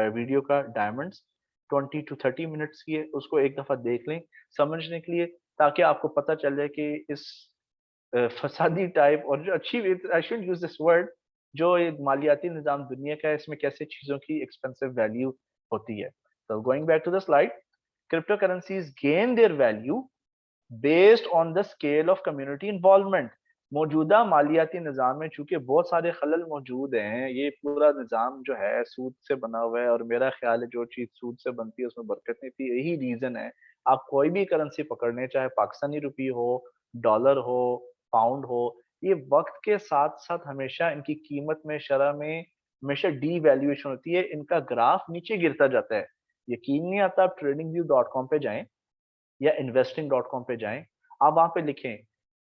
वीडियो का, डायमंड्स 20 to 30 मिनट्स की है, उसको एक दफा देख लें समझने के लिए, ताकि आपको पता चल जाए कि इस फसादी टाइप, और जो अच्छी, I should use this word, जो ये मालियाती निजाम दुनिया का है, इसमें कैसे चीजों की एक्सपेंसिव वैल्यू होती है। तो going back to the slide, crypto currencies gain their value based on the scale of community involvement. मौजूदा मालियाती निज़ाम में चूंकि बहुत सारे खलल मौजूद हैं, ये पूरा निज़ाम जो है सूद से बना हुआ है, और मेरा ख्याल है जो चीज़ सूद से बनती है उसमें बरकत नहीं थी। यही रीज़न है, आप कोई भी करेंसी पकड़ने, चाहे पाकिस्तानी रुपी हो, डॉलर हो, पाउंड हो, ये वक्त के साथ साथ हमेशा इनकी कीमत में, शरह में हमेशा डी वैल्यूएशन होती है, इनका ग्राफ नीचे गिरता जाता है। यकीन नहीं आता, आप tradingview.com पे जाएं या investing.com पे जाएं, आप वहां पे लिखें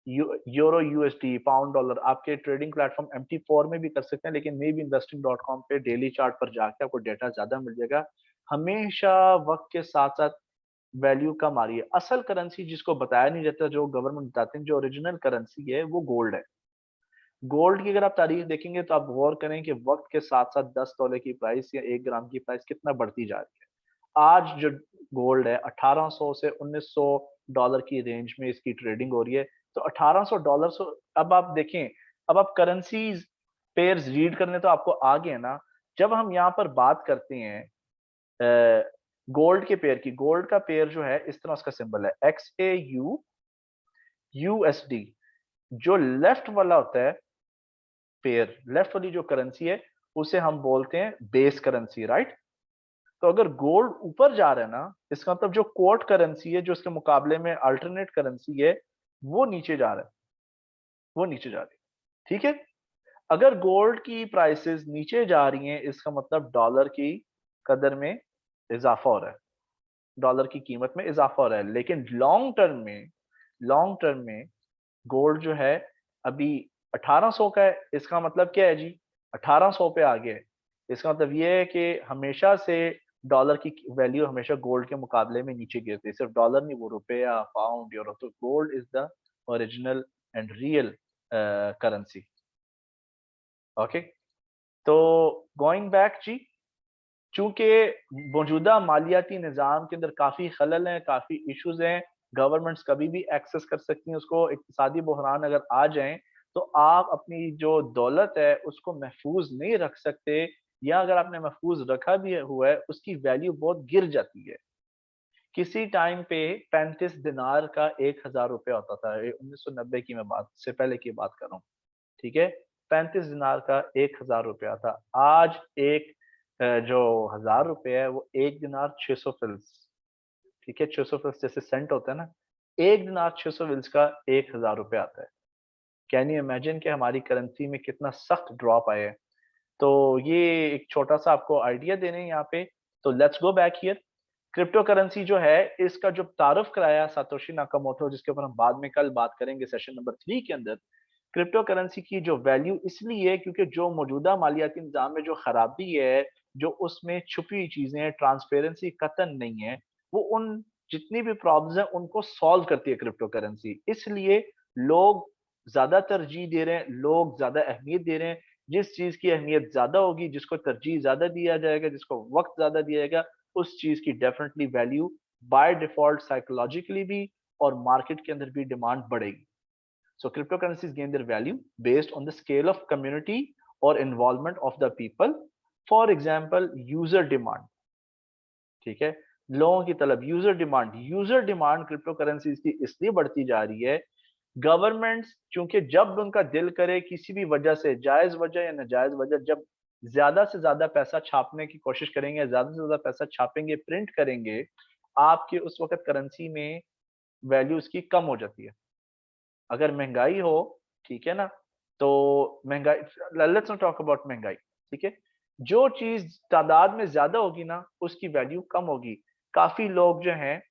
यूरो, यूएसडी, पाउंड, डॉलर। आपके ट्रेडिंग प्लेटफॉर्म MT4 में भी कर सकते हैं, लेकिन मे बी investing.com पे डेली चार्ट पर जाके आपको डेटा ज्यादा मिल जाएगा। हमेशा वक्त के साथ साथ वैल्यू कम आ रही है। असल करेंसी जिसको बताया नहीं जाता, जो गवर्नमेंट बताते हैं, जो ओरिजिनल करेंसी है, वो गोल्ड है। गोल्ड की अगर आप तारीख देखेंगे तो आप गौर करें कि वक्त के साथ साथ $10 की प्राइस या 1 ग्राम की प्राइस कितना बढ़ती जा रही है। आज जो गोल्ड है, 1800 से $1900 की रेंज में इसकी ट्रेडिंग हो रही है। तो $1800 से, अब आप देखें, अब आप करेंसीज पेयर्स रीड करने तो आपको आ गए ना। जब हम यहाँ पर बात करते हैं गोल्ड के पेयर की, गोल्ड का पेयर जो है, इस तरह उसका सिंबल है XAU USD। जो लेफ्ट वाला होता है पेयर, लेफ्ट वाली जो करेंसी है, उसे हम बोलते हैं बेस करेंसी, राइट। तो अगर गोल्ड ऊपर जा रहा है ना, इसका मतलब जो कोर्ट करेंसी है, जो इसके मुकाबले में अल्टरनेट करेंसी है, वो नीचे जा रहा है, वो नीचे जा रही है। ठीक है, अगर गोल्ड की प्राइसेस नीचे जा रही हैं, इसका मतलब डॉलर की कदर में इजाफा हो रहा है, डॉलर की कीमत में इजाफा हो रहा है। लेकिन लॉन्ग टर्म में गोल्ड जो है अभी 1800 का है। इसका मतलब क्या है जी, 1800 पे आ गया है। इसका मतलब ये है कि हमेशा से डॉलर की वैल्यू हमेशा गोल्ड के मुकाबले में नीचे गिरती है। सिर्फ डॉलर नहीं, वो रुपया, पाउंड, यूरो। तो gold is the original and real currency. Okay, तो गोइंग बैक जी, चूंकि मौजूदा मालियाती निज़ाम के अंदर काफ़ी खलल हैं, काफ़ी इश्यूज हैं, गवर्नमेंट्स कभी भी एक्सेस कर सकती हैं उसको। इक्तिसादी बहरान अगर आ जाएं तो आप अपनी जो दौलत है उसको महफूज नहीं रख सकते, या अगर आपने महफूज रखा भी हुआ है उसकी वैल्यू बहुत गिर जाती है। किसी टाइम पे 35 दिनार का 1000 रुपया होता था। 1990 की मैं बात से पहले की बात कर रहा हूँ। ठीक है, 35 दिनार का 1000 रुपया था। आज एक जो 1000 रुपये है वो एक दिनार 600 फिल्स। ठीक है, 600 फिल्स जैसे सेंट होता है ना, एक दिनार 600 फिल्स का 1000 रुपया आता है। कैन यू इमेजिन कि हमारी करेंसी में कितना सख्त ड्रॉप आया है। तो ये एक छोटा सा आपको आइडिया देने हैं यहाँ पे। तो let's go back here. Crypto currency जो है, इसका जो तारुफ कराया सातोशी नाकामोटो, जिसके ऊपर हम बाद में कल बात करेंगे सेशन नंबर 3 के अंदर। क्रिप्टो करेंसी की जो वैल्यू इसलिए है क्योंकि जो मौजूदा मालियाती निज़ाम में जो खराबी है, जो उसमें छुपी हुई चीजें हैं, ट्रांसपेरेंसी कतन नहीं है, वो उन जितनी भी प्रॉब्लम्स हैं उनको सॉल्व करती है क्रिप्टो करेंसी। इसलिए लोग ज्यादा तरजीह दे रहे हैं, लोग ज्यादा अहमियत दे रहे हैं। जिस चीज की अहमियत ज्यादा होगी, जिसको तरजीह ज्यादा दिया जाएगा, जिसको वक्त ज्यादा दिया जाएगा, उस चीज की definitely value by default psychologically भी और मार्केट के अंदर भी डिमांड बढ़ेगी। So cryptocurrencies gain their value based on the scale of community or involvement of the people. For example, user demand. ठीक है, लोगों की तलब, यूजर डिमांड क्रिप्टो करेंसीज की इसलिए बढ़ती जा रही है। गवर्नमेंट्स चूंकि जब उनका दिल करे किसी भी वजह से, जायज वजह या नाजायज वजह, जब ज्यादा से ज्यादा पैसा छापने की कोशिश करेंगे, ज्यादा से ज्यादा पैसा छापेंगे, प्रिंट करेंगे, आपके उस वक्त करेंसी में वैल्यू उसकी कम हो जाती है। अगर महंगाई हो, ठीक है ना, तो महंगाई, लेट्स नॉट टॉक अबाउट महंगाई। ठीक है, जो चीज तादाद में ज्यादा होगी ना उसकी वैल्यू कम होगी। काफी लोग जो हैं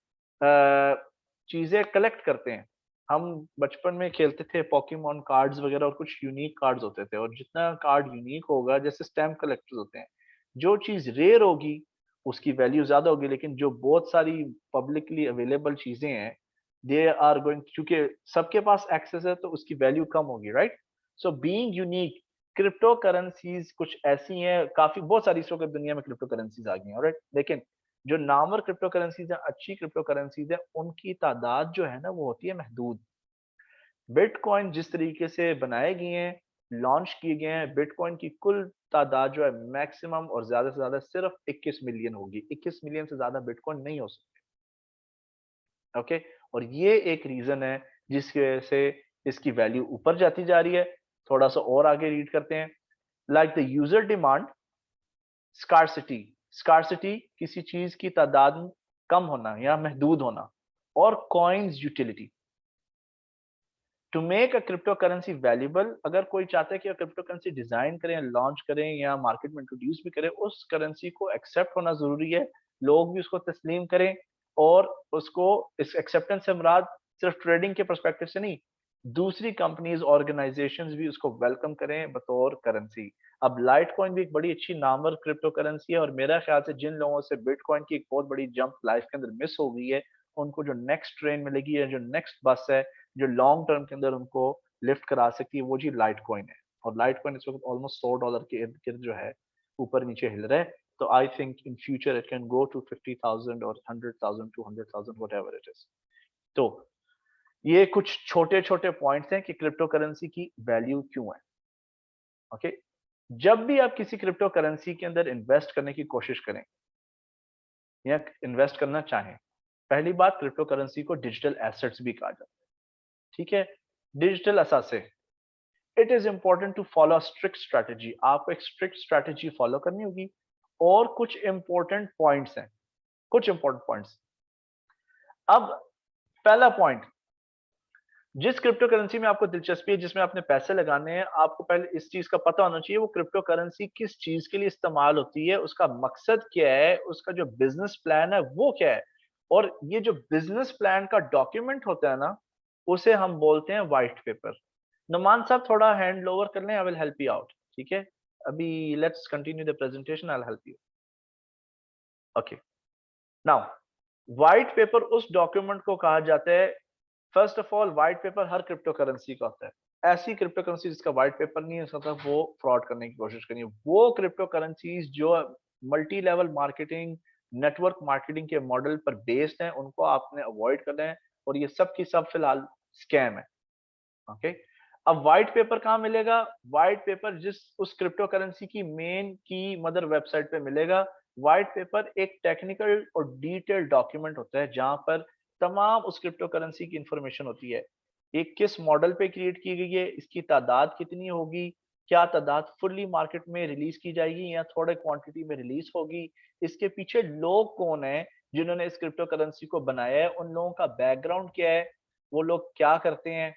चीजें कलेक्ट करते हैं। हम बचपन में खेलते थे पोकेमोन कार्ड्स वगैरह, और कुछ यूनिक कार्ड्स होते थे, और जितना कार्ड यूनिक होगा, जैसे स्टैम्प कलेक्टर्स होते हैं, जो चीज रेयर होगी उसकी वैल्यू ज्यादा होगी। लेकिन जो बहुत सारी पब्लिकली अवेलेबल चीजें हैं, दे आर गोइंग, क्योंकि सबके पास एक्सेस है तो उसकी वैल्यू कम होगी, right. So being unique, crypto currencies कुछ ऐसी हैं, काफी बहुत सारी इस वक्त दुनिया में क्रिप्टो करेंसीज आ गई हैं, राइट। लेकिन जो नामवर क्रिप्टो करेंसीज हैं, अच्छी क्रिप्टो करेंसीज हैं, उनकी तादाद जो है ना वो होती है महदूद। बिटकॉइन जिस तरीके से बनाए गए हैं, लॉन्च किए गए हैं, बिटकॉइन की कुल तादाद जो है मैक्सिमम और ज्यादा से ज्यादा सिर्फ 21 मिलियन होगी। 21 मिलियन से ज्यादा बिटकॉइन नहीं हो सकते। ओके, और ये एक रीजन है जिसकी वजह से इसकी वैल्यू ऊपर जाती जा रही है। थोड़ा सा और आगे रीड करते हैं। Like the user demand, scarcity, scarcity किसी चीज की तादाद कम होना या महदूद होना, और coins utility. To make a crypto currency valuable, अगर कोई चाहता है कि क्रिप्टो करेंसी डिजाइन करें, लॉन्च करें या मार्केट में इंट्रोड्यूस भी करें, उस करेंसी को एक्सेप्ट होना जरूरी है, लोग भी उसको तस्लीम करें। और उसको, इस एक्सेप्टेंस से मुराद सिर्फ ट्रेडिंग के परस्पेक्टिव से नहीं, दूसरी कंपनीज, ऑर्गेनाइजेशंस भी उसको वेलकम करें बतौर करेंसी। अब लाइट कॉइन भी एक बड़ी अच्छी नामवर क्रिप्टो करेंसी है, और मेरा ख्याल से जिन लोगों से बिटकॉइन की एक बहुत बड़ी जंप लाइफ के अंदर मिस हो गई है, उनको जो नेक्स्ट ट्रेन मिलेगी या जो नेक्स्ट बस है, जो लॉन्ग टर्म के अंदर उनको लिफ्ट करा सकती है, वो जी लाइट कॉइन है। और लाइट कॉइन इस वक्त ऑलमोस्ट $100 के इर्द गिर्द जो है ऊपर नीचे हिल रहा है। तो I think in future it can go to 50,000 और 100,000, 200,000, व्हाटएवर इट इज। तो ये कुछ छोटे छोटे पॉइंट्स हैं कि क्रिप्टो करेंसी की वैल्यू क्यों है। ओके, जब भी आप किसी क्रिप्टो करेंसी के अंदर इन्वेस्ट करने की कोशिश करें या इन्वेस्ट करना चाहें, पहली बात, क्रिप्टो करेंसी को डिजिटल एसेट्स भी कहा जाता है। ठीक है, डिजिटल असासे। It is important to follow strict strategy, आपको एक स्ट्रिक्ट स्ट्रेटेजी फॉलो करनी होगी। और कुछ इंपॉर्टेंट पॉइंट्स हैं, कुछ इंपॉर्टेंट पॉइंट्स। अब पहला पॉइंट, जिस क्रिप्टो करेंसी में आपको दिलचस्पी है, जिसमें आपने पैसे लगाने हैं, आपको पहले इस चीज का पता होना चाहिए वो क्रिप्टो करेंसी किस चीज के लिए इस्तेमाल होती है, उसका मकसद क्या है, उसका जो बिजनेस प्लान है वो क्या है। और ये जो बिजनेस प्लान का डॉक्यूमेंट होता है ना, उसे हम बोलते हैं व्हाइट पेपर। नुमान साहब थोड़ा हैंड ओवर कर लें, I will help you out, ठीक है। अभी let's continue the presentation, I will help you. Okay, now white paper उस डॉक्यूमेंट को कहा जाता है, first of all white paper her crypto currency का होता है। ऐसी क्रिप्टो करेंसी जिसका व्हाइट पेपर नहीं है, इसका मतलब वो फ्रॉड करने की कोशिश करेंगे। वो क्रिप्टो करेंसीज जो multi level marketing, network marketing के मॉडल पर बेस्ड हैं, उनको आपने अवॉइड करना है। और ये सब की सब फिलहाल स्कैम है। ओके, अब व्हाइट पेपर कहाँ मिलेगा? व्हाइट पेपर जिस उस क्रिप्टो करेंसी की मेन की मदर वेबसाइट पे मिलेगा। व्हाइट पेपर एक टेक्निकल और डिटेल डॉक्यूमेंट होता है जहां पर तमाम उस क्रिप्टो करेंसी की इंफॉर्मेशन होती है। ये किस मॉडल पे क्रिएट की गई है, इसकी तादाद कितनी होगी, क्या तादाद फुल्ली मार्केट में रिलीज की जाएगी या थोड़े क्वांटिटी में रिलीज होगी, इसके पीछे लोग कौन है जिन्होंने इस क्रिप्टो करेंसी को बनाया है, उन लोगों का बैकग्राउंड क्या है, वो लोग क्या करते हैं,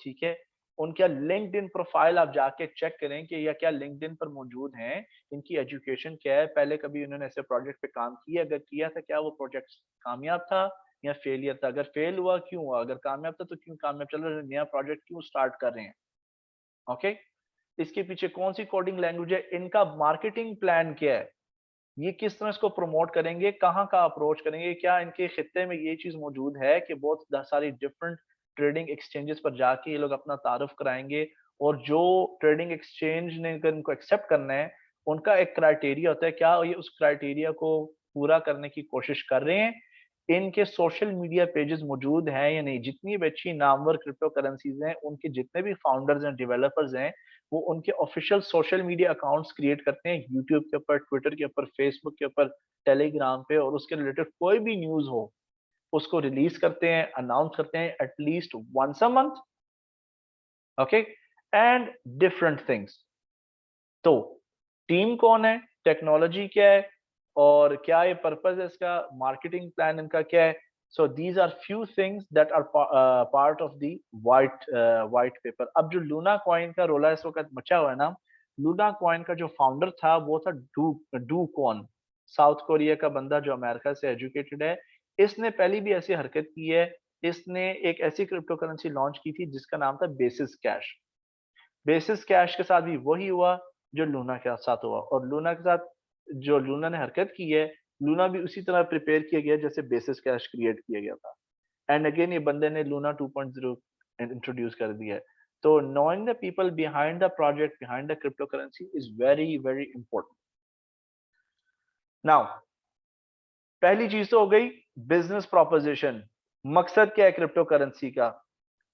ठीक है। उनका लिंक्डइन प्रोफाइल आप जाके चेक करें कि या क्या लिंक्डइन पर मौजूद हैं, इनकी एजुकेशन क्या है, पहले कभी उन्होंने ऐसे प्रोजेक्ट पे काम किया, अगर किया था क्या वो प्रोजेक्ट कामयाब था या फेलियर था, अगर फेल हुआ क्यों हुआ, अगर कामयाब था तो क्यों कामयाब, चल रहा है नया प्रोजेक्ट क्यों स्टार्ट कर रहे हैं। ओके, इसके पीछे कौन सी कोडिंग लैंग्वेज है, इनका मार्केटिंग प्लान क्या है, ये किस तरह इसको प्रमोट करेंगे, कहाँ का अप्रोच करेंगे, क्या इनके खित्ते में ये चीज मौजूद है कि बहुत सारी डिफरेंट ट्रेडिंग एक्सचेंजेस पर जाके ये लोग अपना तारुफ कराएंगे। और जो ट्रेडिंग एक्सचेंज ने अगर इनको एक्सेप्ट करना है, उनका एक क्राइटेरिया होता है, क्या ये उस क्राइटेरिया को पूरा करने की कोशिश कर रहे हैं। इनके सोशल मीडिया पेजेस मौजूद हैं या नहीं, जितनी भी अच्छी नामवर क्रिप्टो करेंसीज हैं, उनके जितने भी फाउंडर्स हैं, डेवलपर्स हैं, वो उनके official social media accounts create करते हैं, यूट्यूब के ऊपर, ट्विटर के ऊपर, फेसबुक के ऊपर, टेलीग्राम पे, और उसके रिलेटेड कोई भी न्यूज हो उसको रिलीज करते हैं, अनाउंस करते हैं at least once a month. Okay, and different things. तो टीम कौन है, टेक्नोलॉजी क्या है, और क्या ये पर्पस है इसका, मार्केटिंग प्लान इनका क्या है। So these are few things that are part of the white paper. अब जो लूना कॉइन का रोला इस वक्त मचा हुआ है ना, लूना कॉइन का जो फाउंडर था वो था डू कॉन, साउथ कोरिया का बंदा जो अमेरिका से एजुकेटेड है। इसने पहली भी ऐसी हरकत की है, इसने एक ऐसी क्रिप्टो करेंसी लॉन्च की थी जिसका नाम था बेसिस कैश। बेसिस कैश के साथ भी वही हुआ जो लूना के साथ हुआ, और लूना के साथ जो लूना ने हरकत की है, लूना भी उसी तरह प्रिपेयर किया गया जैसे बेसिस कैश क्रिएट किया गया था। एंड अगेन ये बंदे ने लूना 2.0 इंट्रोड्यूस कर दिया है। तो knowing the people behind the project, behind the crypto currency is very very important. Now पहली चीज तो हो गई बिजनेस प्रोपोजिशन, मकसद क्या है क्रिप्टो करेंसी का।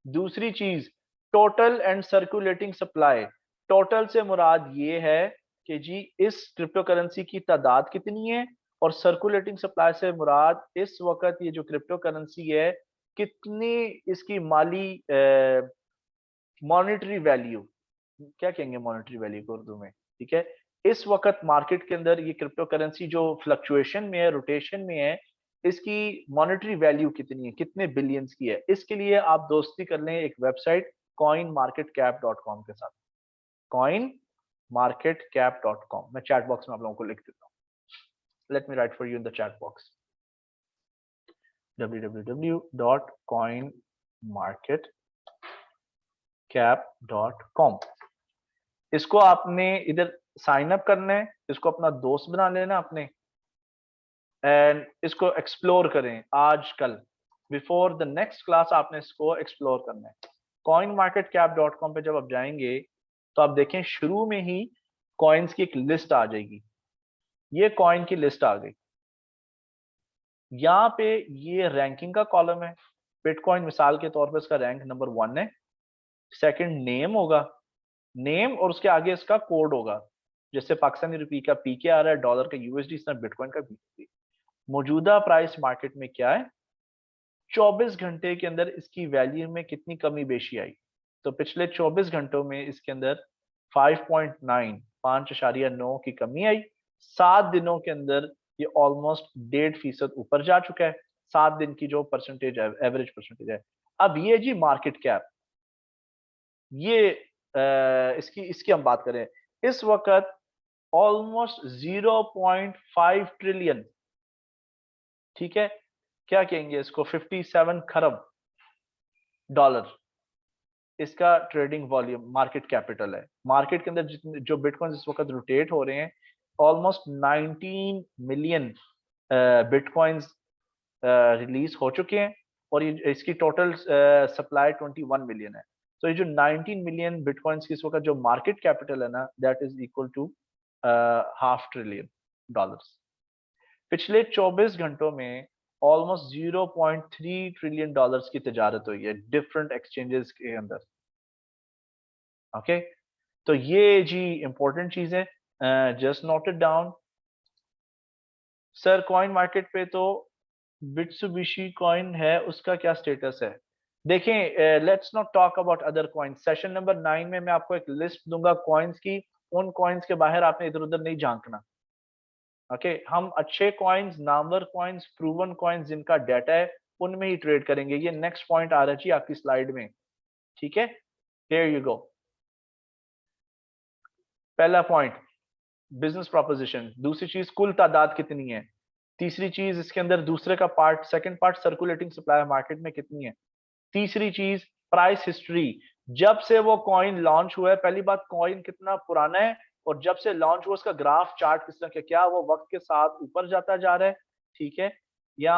दूसरी चीज total and circulating supply. Total से मुराद ये है कि जी इस क्रिप्टो करेंसी की तादाद कितनी है, और सर्कुलेटिंग सप्लाई से मुराद इस वक्त ये जो क्रिप्टो करेंसी है कितनी इसकी माली मॉनेटरी वैल्यू, क्या कहेंगे मॉनेटरी वैल्यू को उर्दू में, ठीक है। इस वक्त मार्केट के अंदर ये क्रिप्टो करेंसी जो फ्लक्चुएशन में है, रोटेशन में है, इसकी मॉनेटरी वैल्यू कितनी है, कितने बिलियंस की है। इसके लिए आप दोस्ती कर लें एक वेबसाइट coinmarketcap.com के साथ, coinmarketcap.com। मैं चैट बॉक्स में आप लोगों को लिख देता हूँ, let me right for you in the chat box, www.coinmarketcap.com। इसको आपने इधर साइन अप करना है, इसको अपना दोस्त बना लेना आपने, एंड इसको एक्सप्लोर करें आजकल, बिफोर द नेक्स्ट क्लास आपने इसको एक्सप्लोर करना है। coinmarketcap.com पे जब आप जाएंगे तो आप देखें शुरू में ही कॉइन्स की एक लिस्ट आ जाएगी। ये कॉइन की लिस्ट आ गई, यहाँ पे ये रैंकिंग का कॉलम है। बिटकॉइन मिसाल के तौर पर इसका रैंक नंबर 1 है। सेकंड नेम होगा, नेम और उसके आगे इसका कोड होगा, जैसे पाकिस्तानी रुपये का पीके आ रहा है, डॉलर का यूएसडी, इस तरह बिटकॉइन का बीटीसी। मौजूदा प्राइस मार्केट में क्या है, 24 घंटे के अंदर इसकी वैल्यू में कितनी कमी बेशी आई। तो पिछले 24 घंटों में इसके अंदर 5.9 5.9 की कमी आई, 7 दिनों के अंदर ये ऑलमोस्ट 1.5% ऊपर जा चुका है। 7 दिन की जो परसेंटेज है, एवरेज परसेंटेज है। अब ये जी मार्केट कैप, ये इसकी इसकी हम बात करें, इस वक्त ऑलमोस्ट 0.5 ट्रिलियन, ठीक है, क्या कहेंगे इसको, 57 खरब डॉलर इसका ट्रेडिंग वॉल्यूम, मार्केट कैपिटल है। मार्केट के अंदर जितने जो बिटकॉइन इस वक्त रोटेट हो रहे हैं, ऑलमोस्ट 19 मिलियन बिटकॉइंस रिलीज हो चुके हैं, और ये इसकी टोटल सप्लाई 21 मिलियन है। तो ये जो 19 मिलियन बिटकॉइंस की इस वक्त जो मार्केट कैपिटल है ना, that is equal to half trillion dollars. पिछले 24 घंटों में ऑलमोस्ट 0.3 ट्रिलियन डॉलर्स की तजारत हुई है डिफरेंट एक्सचेंजेस के अंदर। ओके, तो ये जी इंपॉर्टेंट चीज है, just note it down. Sir coin market पे तो बिट्सुबिशी कॉइन है, उसका क्या स्टेटस है? देखें, let's not talk about other coins. Session number 9 में मैं आपको एक लिस्ट दूंगा कॉइन्स की, उन कॉइन्स के बाहर आपने इधर उधर नहीं झांकना। ओके, हम अच्छे coins, Namvar coins, proven coins जिनका डाटा है, उनमें ही ट्रेड करेंगे। ये नेक्स्ट पॉइंट आ रहा है जी आपकी स्लाइड में, ठीक है, हियर यू गो। पहला पॉइंट बिजनेस प्रोपोजिशन, दूसरी चीज कुल तादाद कितनी है, तीसरी चीज इसके अंदर दूसरे का part, second part circulating supply market में कितनी है, तीसरी चीज प्राइस हिस्ट्री, जब से वो कॉइन लॉन्च हुआ है, पहली बात कॉइन कितना पुराना है, और जब से लॉन्च हुआ उसका ग्राफ चार्ट किस तरह का, क्या वो वक्त के साथ ऊपर जाता जा रहा है, ठीक है, या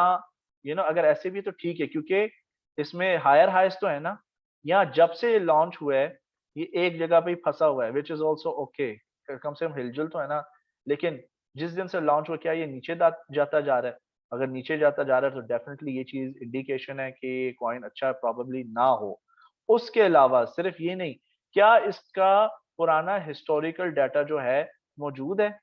अगर ऐसे भी तो ठीक है, क्योंकि इसमें हायर हाइस तो है ना, या जब से लॉन्च हुआ है ये एक जगह पे ही फंसा हुआ है, विच इज ऑल्सो ओके, कम से कम हिलजुल तो है ना। लेकिन जिस दिन से लॉन्च हुआ, क्या ये नीचे जाता जा रहा है? अगर नीचे जाता जा रहा है तो डेफिनेटली ये चीज इंडिकेशन है कि कॉइन अच्छा प्रॉबेबली ना हो। उसके अलावा सिर्फ ये नहीं, क्या इसका पुराना हिस्टोरिकल डाटा जो है मौजूद है,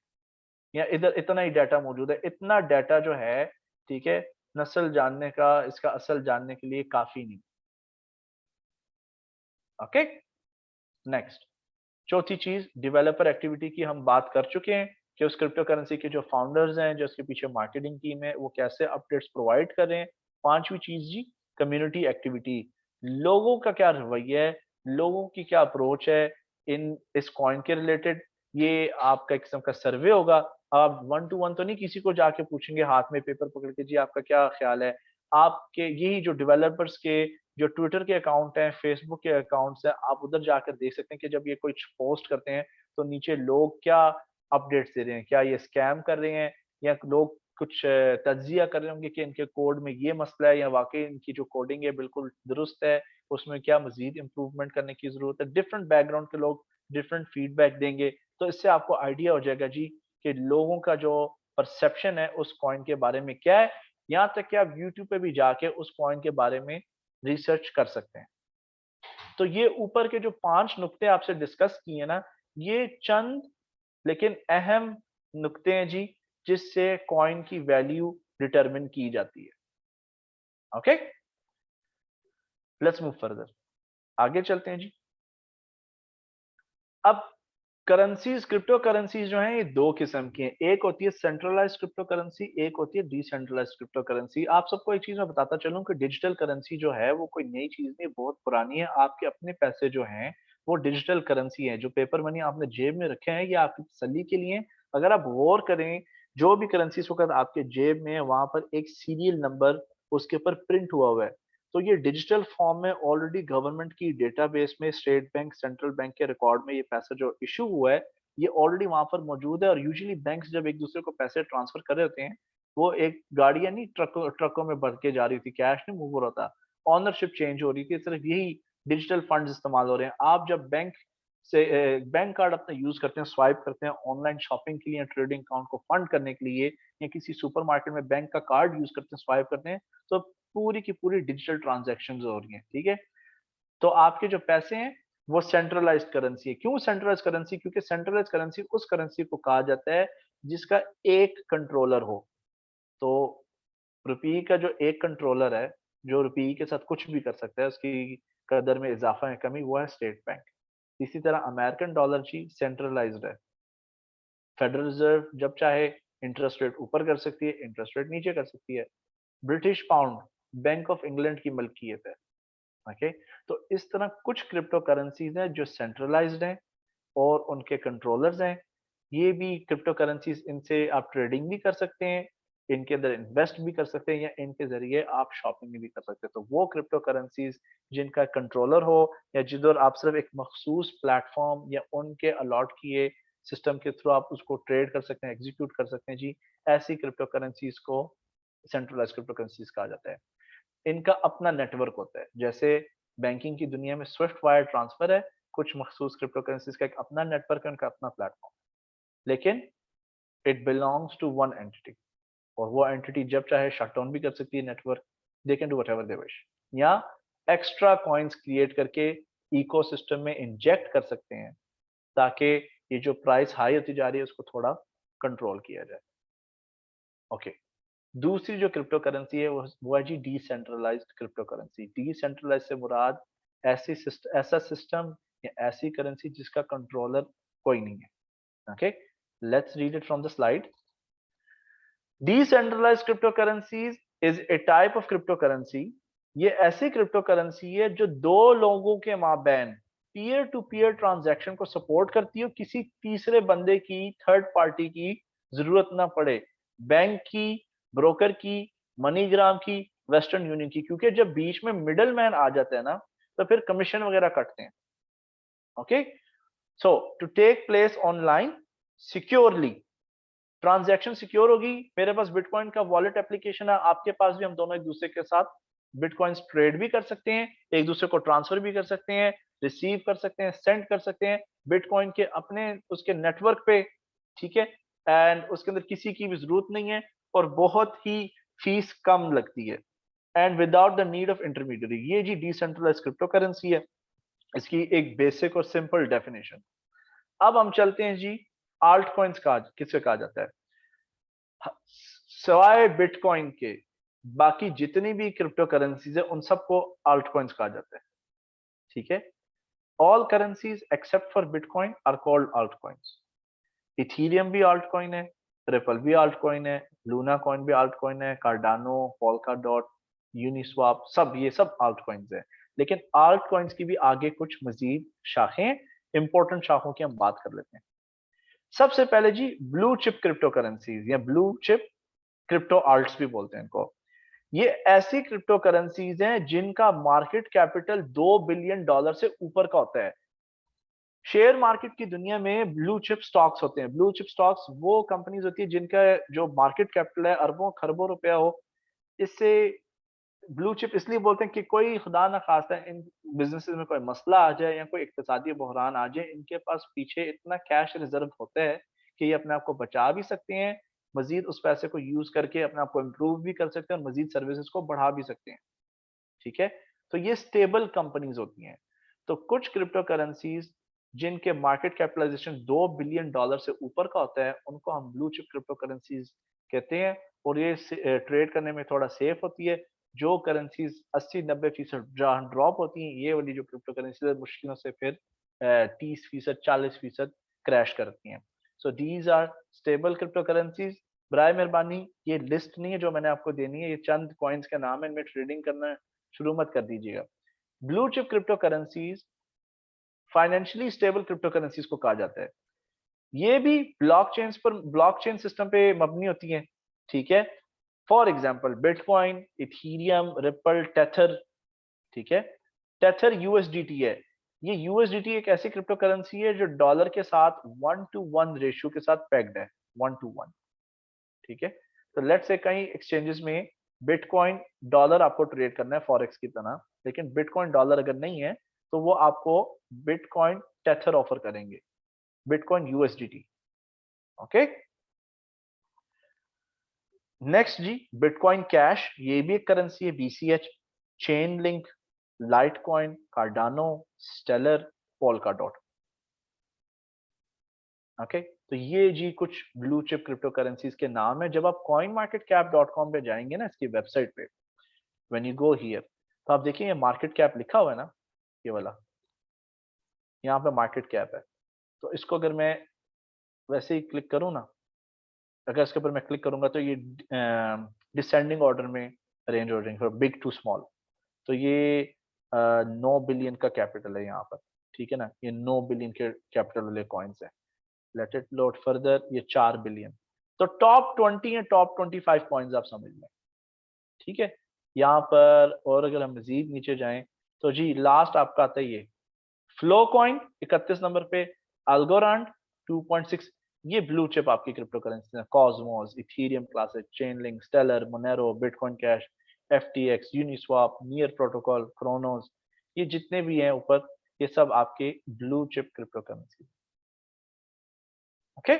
या इधर इतना ही डाटा मौजूद है? इतना डाटा जो है, ठीक है, नस्ल जानने का, इसका असल जानने के लिए काफी नहीं। ओके, नेक्स्ट, चौथी चीज डेवलपर एक्टिविटी की हम बात कर चुके हैं कि उस क्रिप्टो करेंसी के जो फाउंडर्स हैं, जो उसके पीछे मार्केटिंग टीम है, वो कैसे अपडेट्स प्रोवाइड कर रहे हैं। पांचवी चीज जी कम्युनिटी एक्टिविटी, लोगों का क्या रवैया है, लोगों की क्या अप्रोच है इन इस कॉइन के रिलेटेड। ये आपका एक किस्म का सर्वे होगा। आप 1 to 1 तो नहीं किसी को जाके पूछेंगे हाथ में पेपर पकड़ के, जी आपका क्या ख्याल है। आपके यही जो डेवलपर्स के जो ट्विटर के अकाउंट हैं, फेसबुक के अकाउंट्स हैं, आप उधर जाकर देख सकते हैं कि जब ये कुछ पोस्ट करते हैं तो नीचे लोग क्या अपडेट्स दे रहे हैं, क्या ये स्कैम कर रहे हैं, या लोग कुछ तज्जिया कर रहे होंगे कि इनके कोड में ये मसला है, या वाकई इनकी जो कोडिंग है बिल्कुल दुरुस्त है, उसमें क्या मजीद इम्प्रूवमेंट करने की जरूरत है। डिफरेंट बैकग्राउंड के लोग डिफरेंट फीडबैक देंगे, तो इससे आपको आइडिया हो जाएगा जी कि लोगों का जो परसेप्शन है उस कॉइन के बारे में क्या है। यहाँ तक कि आप यूट्यूब पे भी जाके उस कॉइन के बारे में रिसर्च कर सकते हैं। तो ये ऊपर के जो 5 नुक्ते आपसे डिस्कस किए ना, ये चंद लेकिन अहम नुक्ते हैं जी, जिससे कॉइन की वैल्यू डिटरमिन की जाती है। ओके, लेट्स मूव फर्दर, आगे चलते हैं जी। अब करेंसीज, क्रिप्टो करेंसीज जो हैं ये दो किस्म की हैं, एक होती है सेंट्रलाइज्ड क्रिप्टो करेंसी, एक होती है डिसेंट्रलाइज्ड क्रिप्टो करेंसी। आप सबको एक चीज मैं बताता चलूं कि डिजिटल करेंसी जो है वो कोई नई चीज नहीं, बहुत पुरानी है। आपके अपने पैसे जो हैं वो डिजिटल करेंसी है। जो पेपर मनी आपने जेब में रखे हैं ये आपकी तसल्ली के लिए। अगर आप गौर करें, जो भी करेंसी इस वक्त आपके जेब में है वहां पर एक सीरियल नंबर उसके ऊपर प्रिंट हुआ हुआ है। तो ये डिजिटल फॉर्म में ऑलरेडी गवर्नमेंट की डेटाबेस में, स्टेट बैंक, सेंट्रल बैंक के रिकॉर्ड में ये पैसा जो इशू हुआ है ये ऑलरेडी वहां पर मौजूद है। और यूजुअली बैंक्स जब एक दूसरे को पैसे ट्रांसफर कर रहे होते हैं, वो एक गाड़ियां नहीं ट्रकों में भर के जा रही थी, कैश नहीं मूव हो रहा था, ऑनरशिप चेंज हो रही थी, सिर्फ यही डिजिटल फंड इस्तेमाल हो रहे हैं। आप जब बैंक से बैंक कार्ड अपना यूज करते हैं, स्वाइप करते हैं ऑनलाइन शॉपिंग के लिए, ट्रेडिंग अकाउंट को फंड करने के लिए, या किसी सुपरमार्केट में बैंक का कार्ड यूज करते हैं, स्वाइप करते हैं, तो पूरी की पूरी डिजिटल ट्रांजैक्शंस हो रही हैं, ठीक है। तो आपके जो पैसे हैं वो सेंट्रलाइज्ड करेंसी है। क्यों सेंट्रलाइज्ड करेंसी? क्योंकि सेंट्रलाइज्ड करेंसी उस करेंसी को कहा जाता है जिसका एक कंट्रोलर हो। तो रुपये का जो एक कंट्रोलर है, जो रुपये के साथ कुछ भी कर सकता है, उसकी कदर में इजाफा या कमी, वो है स्टेट बैंक। इसी तरह अमेरिकन डॉलर जी सेंट्रलाइज्ड है। फेडरल रिजर्व जब चाहे इंटरेस्ट रेट ऊपर कर सकती है, इंटरेस्ट रेट नीचे कर सकती है। British pound bank of England की मलकियत है। ओके, तो इस तरह कुछ क्रिप्टो करेंसीज हैं जो सेंट्रलाइज्ड हैं और उनके कंट्रोलर्स हैं। ये भी क्रिप्टो करेंसीज, इनसे आप ट्रेडिंग भी कर सकते हैं, इनके अंदर इन्वेस्ट भी कर सकते हैं, या इनके जरिए आप शॉपिंग भी कर सकते हैं। तो वो क्रिप्टो करेंसीज जिनका कंट्रोलर हो, या जिधर आप सिर्फ एक मखसूस प्लेटफॉर्म या उनके अलॉट किए सिस्टम के थ्रू आप उसको ट्रेड कर सकते हैं, एग्जीक्यूट कर सकते हैं जी, ऐसी क्रिप्टो करेंसीज को सेंट्रलाइज क्रिप्टो करेंसीज कहा जाता है। इनका अपना नेटवर्क होता है, जैसे बैंकिंग की दुनिया में स्विफ्ट वायर ट्रांसफर है, कुछ मखसूस क्रिप्टो करेंसीज का एक अपना नेटवर्क है, उनका अपना प्लेटफॉर्म, लेकिन it belongs to one entity, और वो एंटिटी जब चाहे शट डाउन भी कर सकती है network. They can do whatever they wish, या एक्स्ट्रा कॉइन्स क्रिएट करके इकोसिस्टम में इंजेक्ट कर सकते हैं, ताकि ये जो प्राइस हाई होती जा रही है उसको थोड़ा कंट्रोल किया जाए। ओके, दूसरी जो क्रिप्टो करेंसी है वो है जी डिसेंट्रलाइज्ड क्रिप्टो करेंसी। डिसेंट्रलाइज से मुराद ऐसा सिस्टम या ऐसी करेंसी जिसका कंट्रोलर कोई नहीं है। Okay, let's read it from the slide. Decentralised crypto currencies is a type of crypto currency. ये ऐसी क्रिप्टो करेंसी है जो दो लोगों के माबैन पीयर टू पीयर ट्रांजैक्शन को सपोर्ट करती है, किसी तीसरे बंदे की, थर्ड पार्टी की जरूरत ना पड़े, बैंक की, ब्रोकर की, मनीग्राम की, वेस्टर्न यूनियन की, क्योंकि जब बीच में मिडल मैन आ जाता है ना तो फिर कमीशन वगैरह कटते हैं। Okay, so to take place online securely, transaction secure होगी। मेरे पास बिटकॉइन का वॉलेट एप्लीकेशन है, आपके पास भी, हम दोनों एक दूसरे के साथ बिटकॉइंस ट्रेड भी कर सकते हैं, एक दूसरे को ट्रांसफर भी कर सकते हैं, रिसीव कर सकते हैं, सेंड कर सकते हैं बिटकॉइन के अपने उसके नेटवर्क पे। ठीक है, एंड उसके अंदर किसी की भी जरूरत नहीं है, और बहुत ही फीस कम लगती है, and without the need of intermediary. ये जी डिसेंट्रलाइज्ड क्रिप्टो करेंसी है, इसकी एक बेसिक और सिंपल डेफिनेशन। अब हम चलते हैं जी, आल्ट कॉइन्स का किसे कहा जाता है। सिवाय बिटकॉइन के बाकी जितनी भी क्रिप्टो करेंसीज है उन सबको आल्ट कॉइन्स कहा जाता है। ठीक है, all currencies except for bitcoin are called alt coins. Ethereum भी आल्ट कॉइन है, रिपल भी आल्ट कॉइन है, लूना कॉइन भी आल्ट कॉइन है, कार्डानो, पोल्का डॉट, यूनिस्वाप, सब ये सब आल्ट कॉइन्स है। लेकिन आल्ट कॉइन्स की भी आगे कुछ मजीद शाखें, इंपॉर्टेंट शाखों की हम बात कर लेते हैं। सबसे पहले जी ब्लू चिप क्रिप्टो करेंसीज, या ब्लू चिप क्रिप्टो आल्ट्स भी बोलते हैं इनको। ये ऐसी क्रिप्टो करेंसीज हैं जिनका मार्केट कैपिटल $2 बिलियन से ऊपर का होता है। शेयर मार्केट की दुनिया में ब्लू चिप स्टॉक्स होते हैं। ब्लू चिप स्टॉक्स वो कंपनीज होती है जिनका जो मार्केट कैपिटल है अरबों खरबों रुपया हो। इससे ब्लू चिप इसलिए बोलते हैं कि कोई खुदा ना खास्ता इन बिजनेसेस में कोई मसला आ जाए या कोई इक्तिसादी बहरान आ जाए, इनके पास पीछे इतना कैश रिजर्व होता है कि ये अपने आप को बचा भी सकते हैं, मजीद उस पैसे को यूज करके अपने आप को इम्प्रूव भी कर सकते हैं, और मजीद सर्विसेज को बढ़ा भी सकते हैं। ठीक है, तो ये स्टेबल कंपनीज होती हैं। तो कुछ क्रिप्टो करेंसीज जिनके मार्केट कैपिटलाइजेशन $2 बिलियन से ऊपर का होता है उनको हम ब्लू चिप क्रिप्टो करेंसीज कहते हैं, और ये ट्रेड करने में थोड़ा सेफ होती है। जो करेंसीज 80-90% जहां ड्रॉप होती हैं, ये वाली जो क्रिप्टो करेंसीज मुश्किलों से फिर 30%, 40% क्रैश करती हैं। So these are stable crypto currencies. बराए मेहरबानी ये लिस्ट नहीं है जो मैंने आपको देनी है, ये चंद कॉइन्स के नाम है, इनमें ट्रेडिंग करना शुरू मत कर दीजिएगा। Blue chip crypto currencies financially stable crypto currencies को कहा जाता है। ये भी ब्लॉकचेन सिस्टम पे मबनी होती हैं। ठीक है, for example bitcoin, Ethereum, ripple, tether. ठीक है, टेथर यूएसडीटी है। ये यूएसडीटी एक ऐसी क्रिप्टो करेंसी है जो डॉलर के साथ 1:1 रेशियो के साथ पैक्ड है, 1:1। ठीक है, तो लेट्स से कई एक्सचेंजेस में बिटकॉइन डॉलर आपको ट्रेड करना है फॉरेक्स की तरह, लेकिन बिटकॉइन डॉलर अगर नहीं है तो वो आपको बिटकॉइन टेथर ऑफर करेंगे, बिटकॉइन यूएसडीटी। ओके, नेक्स्ट जी बिटकॉइन कैश, ये भी एक करेंसी है, BCH, Chainlink, Litecoin, Cardano, Stellar, Polkadot. Okay, तो ये जी कुछ ब्लू चिप क्रिप्टो करेंसीज के नाम है। जब आप coinmarketcap.com पे जाएंगे ना, इसकी वेबसाइट पे, व्हेन यू गो हियर, तो आप देखिए मार्केट कैप लिखा हुआ है ना, ये वाला, यहाँ पे मार्केट कैप है। तो इसको अगर मैं वैसे ही क्लिक करूँ ना, अगर इसके ऊपर मैं क्लिक करूंगा तो ये डिसेंडिंग ऑर्डर में अरेंज हो जाएंगे, बिग टू स्मॉल। तो ये 9 बिलियन का कैपिटल है यहाँ पर, ठीक है ना, ये 9 बिलियन के कैपिटल वाले कॉइन्स है। लेट इट लोड फर्दर, ये 4 बिलियन। तो टॉप 20 या टॉप 25 कॉइन्स आप समझ लें, ठीक है। यहाँ पर और अगर हम मजीद नीचे जाएं तो जी लास्ट आपका आता है ये फ्लो कॉइन 31 नंबर पे, अल्गोरांड 2.6। ये ब्लू चिप आपकी क्रिप्टो करेंसी है, Cosmos, Ethereum Classic, Chainlink, Stellar, Monero, bitcoin cash, FTX, Uniswap, Near Protocol, Cronos, ये जितने भी हैं ऊपर, ये सब आपके blue chip crypto currency. Okay,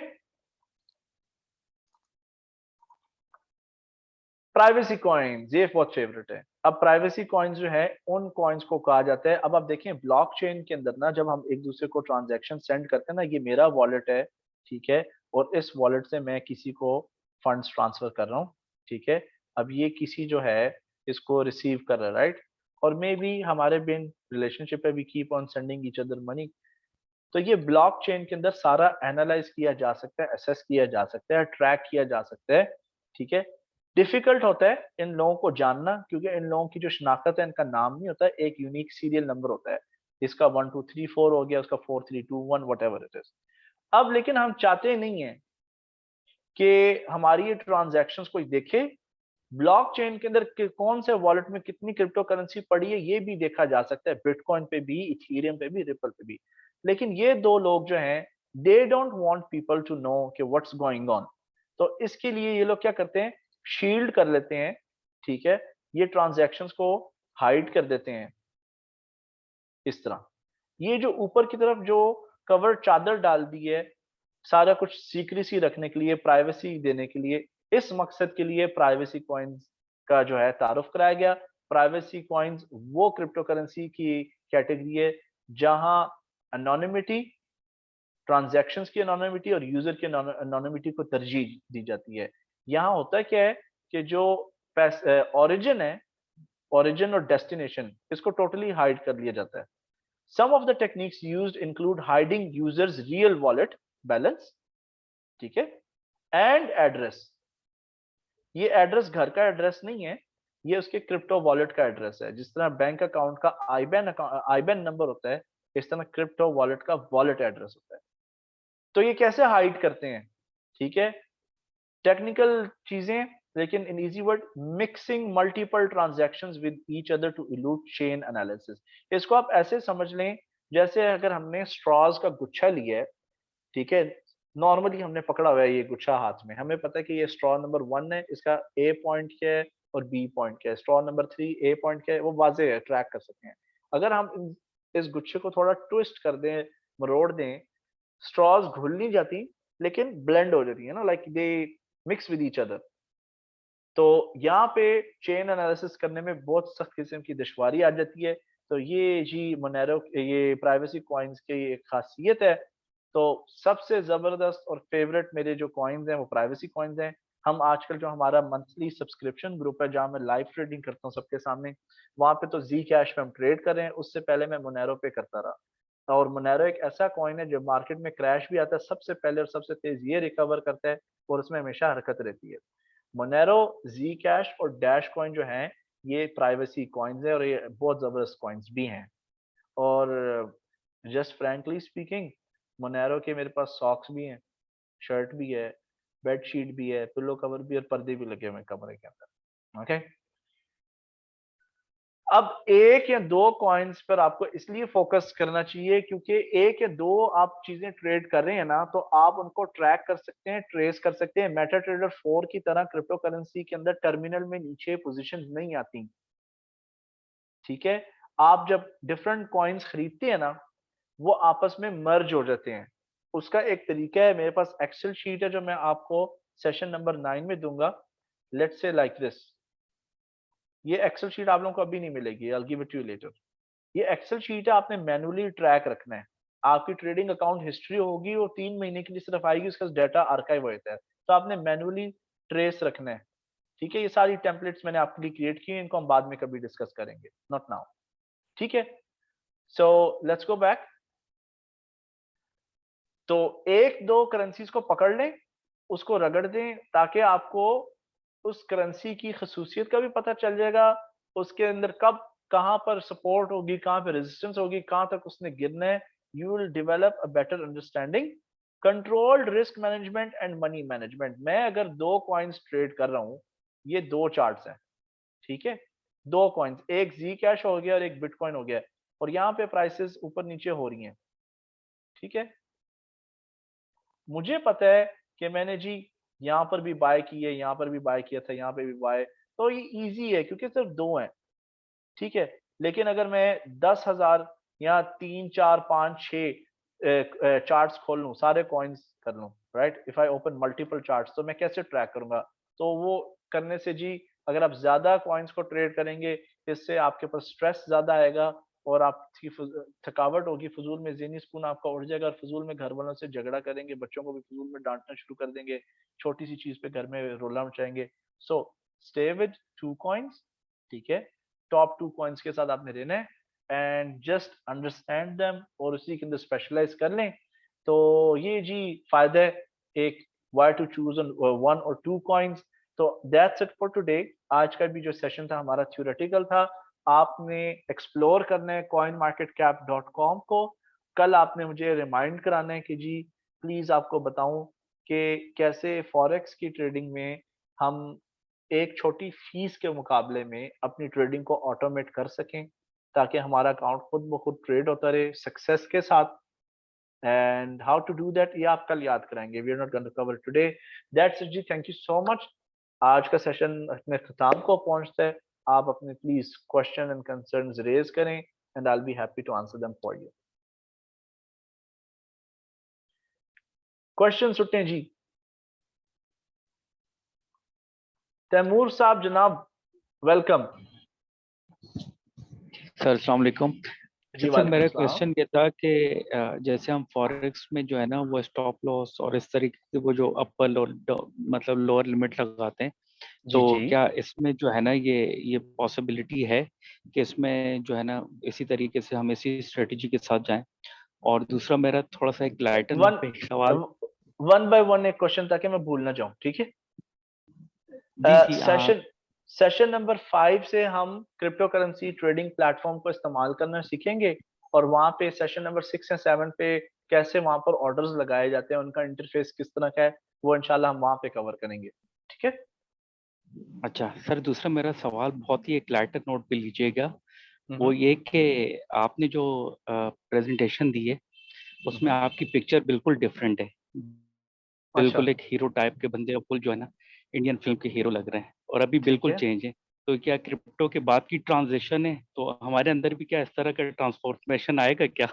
privacy coins, ये बहुत फेवरेट है। अब प्राइवेसी कॉइन्स जो है उन कॉइन्स को कहा जाता है, अब आप देखें ब्लॉकचेन के अंदर ना, जब हम एक दूसरे को ट्रांजैक्शन सेंड करते हैं ना, ये मेरा वॉलेट है, ठीक है, और इस वॉलेट से मैं किसी को फंड्स ट्रांसफर कर रहा हूँ, ठीक है। अब ये किसी जो है इसको रिसीव कर रहा है, राइट, और मे बी हमारे बिन रिलेशनशिप है, we keep on sending each other money. तो ये ब्लॉकचेन के अंदर सारा एनालाइज किया जा सकता है, असेस किया जा सकता है, ट्रैक किया जा सकता है, ठीक है। डिफिकल्ट होता है इन लोगों को जानना, क्योंकि इन लोगों की जो शनाख्त है, इनका नाम नहीं होता है, एक यूनिक सीरियल नंबर होता है। इसका 1 2 3 4 हो गया, उसका 4 3 2 1 वट एवर इट इज। अब लेकिन हम चाहते नहीं है कि हमारी ये ट्रांजेक्शन कोई देखे, ब्लॉकचेन के अंदर कौन से वॉलेट में कितनी क्रिप्टो करेंसी पड़ी है ये भी देखा जा सकता है, बिटकॉइन पे भी, इथेरियम पे भी, रिपल पे भी। लेकिन ये दो लोग जो हैं, they don't want people to know कि व्हाट्स गोइंग ऑन। तो इसके लिए ये लोग क्या करते हैं, शील्ड कर लेते हैं, ठीक है, ये ट्रांजैक्शंस को हाइड कर देते हैं इस तरह। ये जो ऊपर की तरफ जो कवर चादर डाल दी है, सारा कुछ सीक्रेसी रखने के लिए, प्राइवेसी देने के लिए, इस मकसद के लिए प्राइवेसी कॉइन्स का जो है तारुफ कराया गया। प्राइवेसी कॉइन्स वो क्रिप्टो करेंसी की कैटेगरी है जहां अनोनिमिटी, ट्रांजैक्शंस की अनोनिमिटी और यूजर की अनोनिमिटी को तरजीह दी जाती है। यहाँ होता क्या है कि जो ओरिजिन है, ओरिजिन और डेस्टिनेशन, इसको टोटली हाइड कर लिया जाता है। Some of the techniques used include hiding users' real wallet balance, ठीक है, and address। ये एड्रेस घर का एड्रेस नहीं है, ये उसके क्रिप्टो वॉलेट का एड्रेस है। जिस तरह बैंक अकाउंट का आईबैन नंबर होता है, इस तरह क्रिप्टो वॉलेट का वॉलेट एड्रेस होता है। तो ये कैसे हाइड करते हैं, ठीक है, टेक्निकल चीजें, लेकिन in easy word, mixing multiple transactions with each other to elude chain analysis. इसको आप ऐसे समझ लें जैसे अगर हमने स्ट्रॉज का गुच्छा लिया है, ठीक है, नॉर्मली हमने पकड़ा हुआ है ये गुच्छा हाथ में, हमें पता है कि ये स्ट्रॉ नंबर 1 है, इसका ए पॉइंट क्या है और बी पॉइंट क्या है, स्ट्रॉ नंबर 3 ए पॉइंट क्या है, वो वाजे है, ट्रैक कर सकते हैं। अगर हम इस गुच्छे को थोड़ा ट्विस्ट कर दें, मरोड़ दें, स्ट्रॉज घुल नहीं जाती लेकिन ब्लेंड हो जाती है ना, like they mix with each other. तो यहाँ पे चेन एनालिसिस करने में बहुत सख्त किस्म की दुश्वारी आ जाती है। तो ये जी मोनेरो, ये प्राइवेसी कॉइन्स की एक खासियत है। तो सबसे जबरदस्त और फेवरेट मेरे जो कॉइन्स हैं वो प्राइवेसी कॉइन्स हैं। हम आजकल जो हमारा मंथली सब्सक्रिप्शन ग्रुप है जहाँ मैं लाइव ट्रेडिंग करता हूँ सबके सामने, वहां पे तो जी कैश पे हम ट्रेड कर रहे हैं, उससे पहले मैं मोनेरो पे करता रहा। और मोनेरो एक ऐसा कॉइन है जो मार्केट में क्रैश भी आता है सबसे पहले और सबसे तेज ये रिकवर करता है, और उसमें हमेशा हरकत रहती है। मोनेरो, जी कैश और डैश कॉइन जो हैं, ये प्राइवेसी कॉइन्स है और ये बहुत जबरदस्त कॉइन्स भी हैं। और जस्ट फ्रैंकली स्पीकिंग, मोनेरो के मेरे पास सॉक्स भी हैं, शर्ट भी है, बेडशीट भी है, पिलो कवर भी और पर्दे भी लगे हुए हैं कमरे के अंदर। ओके, अब एक या दो कॉइन्स पर आपको इसलिए फोकस करना चाहिए क्योंकि एक या दो आप चीजें ट्रेड कर रहे हैं ना, तो आप उनको ट्रैक कर सकते हैं, ट्रेस कर सकते हैं। मेटा ट्रेडर 4 की तरह क्रिप्टो करेंसी के अंदर टर्मिनल में नीचे पोजीशन नहीं आती, ठीक है। आप जब डिफरेंट कॉइन्स खरीदते हैं ना, वो आपस में मर्ज हो जाते हैं। उसका एक तरीका है, मेरे पास एक्सेल शीट है जो मैं आपको सेशन नंबर 9 में दूंगा। लेट्स से लाइक दिस, ये एक्सेल शीट आप लोगों को अभी नहीं मिलेगी, I will give it to you later. ये एक्सेल शीट है, आपने मैनुअली ट्रैक रखना है। आपकी ट्रेडिंग अकाउंट हिस्ट्री होगी, वो 3 महीने के लिए सिर्फ आएगी, उसका डाटा आर्काइव होता है, तो आपने मैनुअली ट्रेस रखना है, ठीक है। ये सारी टेम्पलेट्स मैंने आपके लिए क्रिएट की हैं, इनको हम बाद में कभी डिस्कस करेंगे, नॉट नाउ, ठीक है। So let's go back. तो एक दो करेंसीज को पकड़ लें, उसको रगड़ दें, ताकि आपको उस करेंसी की खसूसियत का भी पता चल जाएगा, उसके अंदर कब कहाँ पर सपोर्ट होगी, कहाँ पे रेजिस्टेंस होगी, कहाँ तक उसने गिरना है। You will develop a better understanding. Controlled risk management and money management. मैं अगर दो कॉइन्स ट्रेड कर रहा हूँ, ये दो चार्ट्स हैं, ठीक है, दो कॉइन्स, एक जी कैश हो गया और एक बिटकॉइन हो गया, और यहाँ पे प्राइसेस ऊपर नीचे हो रही हैं, ठीक है। मुझे पता है कि मैंने जी यहाँ पर भी बाय की है, यहाँ पर भी बाय किया था, यहाँ पे भी बाय, तो ये इजी है क्योंकि सिर्फ दो हैं, ठीक है। लेकिन अगर मैं 10,000 या 3 4 5 6 चार्ट्स खोल लूं, सारे कॉइन्स कर लूं, right, if I open multiple charts, तो मैं कैसे ट्रैक करूंगा? तो वो करने से जी, अगर आप ज्यादा कॉइन्स को ट्रेड करेंगे, इससे आपके पास स्ट्रेस ज्यादा आएगा और आपकी थकावट होगी, फजूल में ज़हनी सुकून आपका उड़ जाएगा, और फजूल में घर वालों से झगड़ा करेंगे, बच्चों को भी फजूल में डांटना शुरू कर देंगे, छोटी सी चीज पे घर में रोला मचाएंगे। So stay with two coins, ठीक है, टॉप टू कॉइन्स के साथ आपने रहना है, एंड जस्ट अंडरस्टैंड देम और उसी के अंदर स्पेशलाइज कर लें। तो ये जी फायदा है एक, वाई टू चूज वन और टू कॉइन्स। तो दैट्स इट फॉर टुडे। आज का भी जो सेशन था हमारा थ्योरेटिकल था। आपने एक्सप्लोर करना है coinmarketcap.com को। कल आपने मुझे रिमाइंड कराना है कि जी प्लीज आपको बताऊं कि कैसे फॉरेक्स की ट्रेडिंग में हम एक छोटी फीस के मुकाबले में अपनी ट्रेडिंग को ऑटोमेट कर सकें, ताकि हमारा अकाउंट खुद ब खुद ट्रेड होता रहे सक्सेस के साथ। And how to do that ये आप कल याद कराएंगे, we are not going to cover today. That's it जी, थैंक यू सो मच। आज का सेशन अपने अख्ताम को पहुंचता है। आप अपने please question and concerns raise करें, and I will be happy to answer them for you. Question उठे जी। तैमूर साहब जनाब, वेलकम। सर अस्सलाम वालेकुम। जी सर वालेकुम मेरा सलाम। क्वेश्चन ये था कि जैसे हम फॉरेक्स में जो है ना वो स्टॉप लॉस और इस तरीके से वो जो अपर मतलब लोअर लिमिट लगाते हैं, जी तो जी। क्या इसमें जो है ना ये पॉसिबिलिटी है कि इसमें जो है ना इसी तरीके से हम इसी स्ट्रेटजी के साथ जाएं? और दूसरा मेरा थोड़ा सा एक लाइटर वन नोट पे एक सवाल। वन बाय वन एक क्वेश्चन, ताकि मैं भूल ना जाऊं, ठीक है। जी जी हाँ। सेशन सेशन नंबर 5 से हम क्रिप्टो करेंसी ट्रेडिंग प्लेटफॉर्म को इस्तेमाल करना सीखेंगे, और वहां पे सेशन नंबर 6 या 7 पे कैसे वहां पर ऑर्डर्स लगाए जाते हैं, उनका इंटरफेस किस तरह का है, वो इंशाल्लाह हम वहां पे कवर करेंगे, ठीक है। अच्छा सर, दूसरा मेरा सवाल बहुत ही एक लाइटर नोट पे लीजिएगा। वो हम्म। ये कि आपने जो प्रेजेंटेशन दी है उसमें हम्म। आपकी पिक्चर बिल्कुल डिफरेंट है। अच्छा, बिल्कुल एक हीरो टाइप के बंदे फुल जो है ना इंडियन फिल्म के हीरो लग रहे हैं, और अभी ठीक बिल्कुल है। चेंज है। तो क्या क्रिप्टो के बाद की ट्रांजिशन है, तो हमारे अंदर भी क्या इस तरह का ट्रांसफॉर्मेशन आएगा क्या?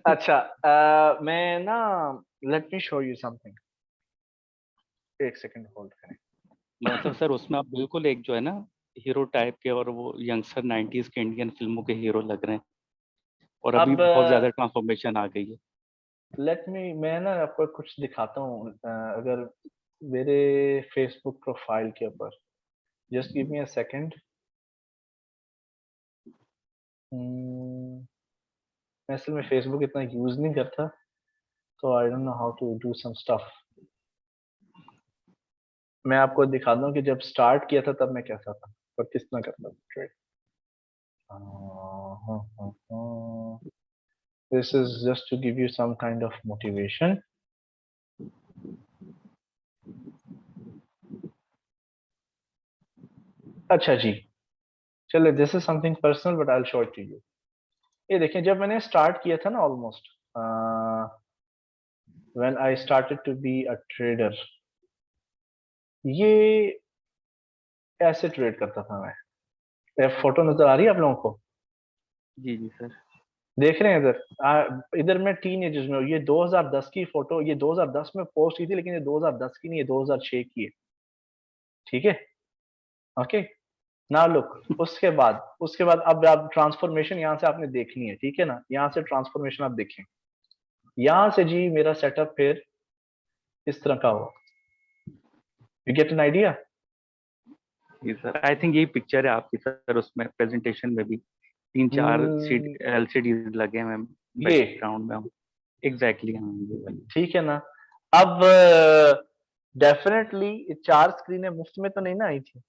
अच्छा, मैं ना, let me show you something, एक सेकंड होल्ड मतलब करें। सर उसमें आप बिल्कुल एक जो है ना हीरो टाइप के और वो यंगस्टर 90s के इंडियन फिल्मों के हीरो लग रहे हैं, और अभी अब बहुत ज्यादा ट्रांसफॉर्मेशन आ गई है। लेट मी, मैं ना आपको कुछ दिखाता हूँ, अगर मेरे फेसबुक प्रोफाइल के ऊपर, just give me a second. मैं असल में फेसबुक इतना यूज नहीं करता, तो I don't know how to do some stuff. मैं आपको दिखाता हूँ कि जब स्टार्ट किया था तब मैं कैसा था और किस तरह करता था trade. This is just to give you some kind of motivation. अच्छा जी, चलिए, this is something personal but I will show it to you. ये देखें, जब मैंने स्टार्ट किया था ना, almost when I started to be a trader, ये ऐसे ट्रेड करता था मैं। ये फोटो नजर आ रही है आप लोगों को? जी जी सर। देख रहे हैं इधर? इधर मैं टीन एजेस में हूँ। ये 2010 की फोटो, ये 2010 में पोस्ट की थी, लेकिन ये 2010 की नहीं, ये 2006 की है, ठीक है। ओके, नाउ लुक, उसके बाद अब आप ट्रांसफॉर्मेशन यहाँ से आपने देखनी है, ठीक है ना। यहाँ से ट्रांसफॉर्मेशन आप देखें, यहाँ से जी मेरा सेटअप फिर इस तरह का हुआ। You get an idea? जी सर, आई थिंक यही पिक्चर है आपकी सर, उसमें प्रेजेंटेशन में भी तीन चार सीट एलसीडी लगे हैं ये बैकग्राउंड में। एग्जैक्टली हाँ ये वाली। ठीक है ना। अब डेफिनेटली 4 स्क्रीनें मुफ्त में तो नहीं ना आई थी,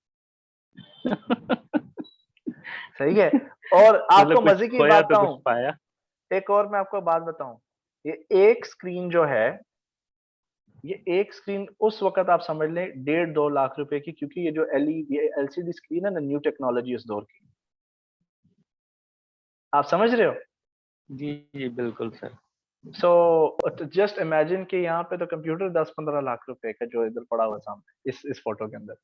सही है। और आपको मतलब कुछ मजे की खोया बात तो कुछ बताऊं, पाया। एक और मैं आपको बात बताऊं, ये एक स्क्रीन जो है, ये एक स्क्रीन उस वक्त आप समझ लें 1.5-2 लाख रुपए की, क्योंकि ये जो एलसीडी स्क्रीन है ना, न्यू टेक्नोलॉजी इस दौर की, आप समझ रहे हो। जी जी बिल्कुल सर। सो जस्ट इमेजिन कि यहाँ पे तो कंप्यूटर 10-15 लाख रुपए का जो इधर पड़ा हुआ सामने इस फोटो के अंदर।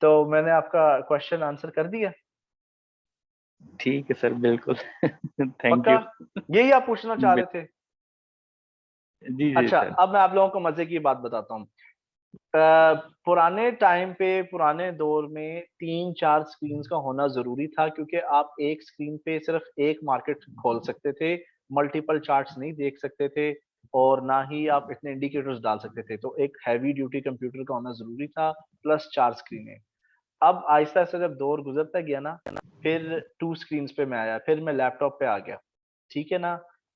तो मैंने आपका क्वेश्चन आंसर कर दिया। ठीक है सर बिल्कुल। थैंक पक्का, यू। यही आप पूछना चाह रहे थे। जी जी अच्छा, सर। अब मैं आप लोगों को मजे की बात बताता हूँ। पुराने टाइम पे, पुराने दौर में 3-4 स्क्रीन्स का होना जरूरी था, क्योंकि आप एक स्क्रीन पे सिर्फ एक मार्केट खोल सकते थे, मल्टीपल चार्ट्स नहीं देख सकते थे, और ना ही आप इतने इंडिकेटर्स डाल सकते थे। तो एक हैवी ड्यूटी कंप्यूटर का होना जरूरी था, प्लस 4 स्क्रीनें। अब आहिस्ता आहिस्ता जब दौर गुजरता गया ना, फिर 2 स्क्रीन्स पे मैं आया, फिर मैं लैपटॉप पे आ गया, ठीक है ना।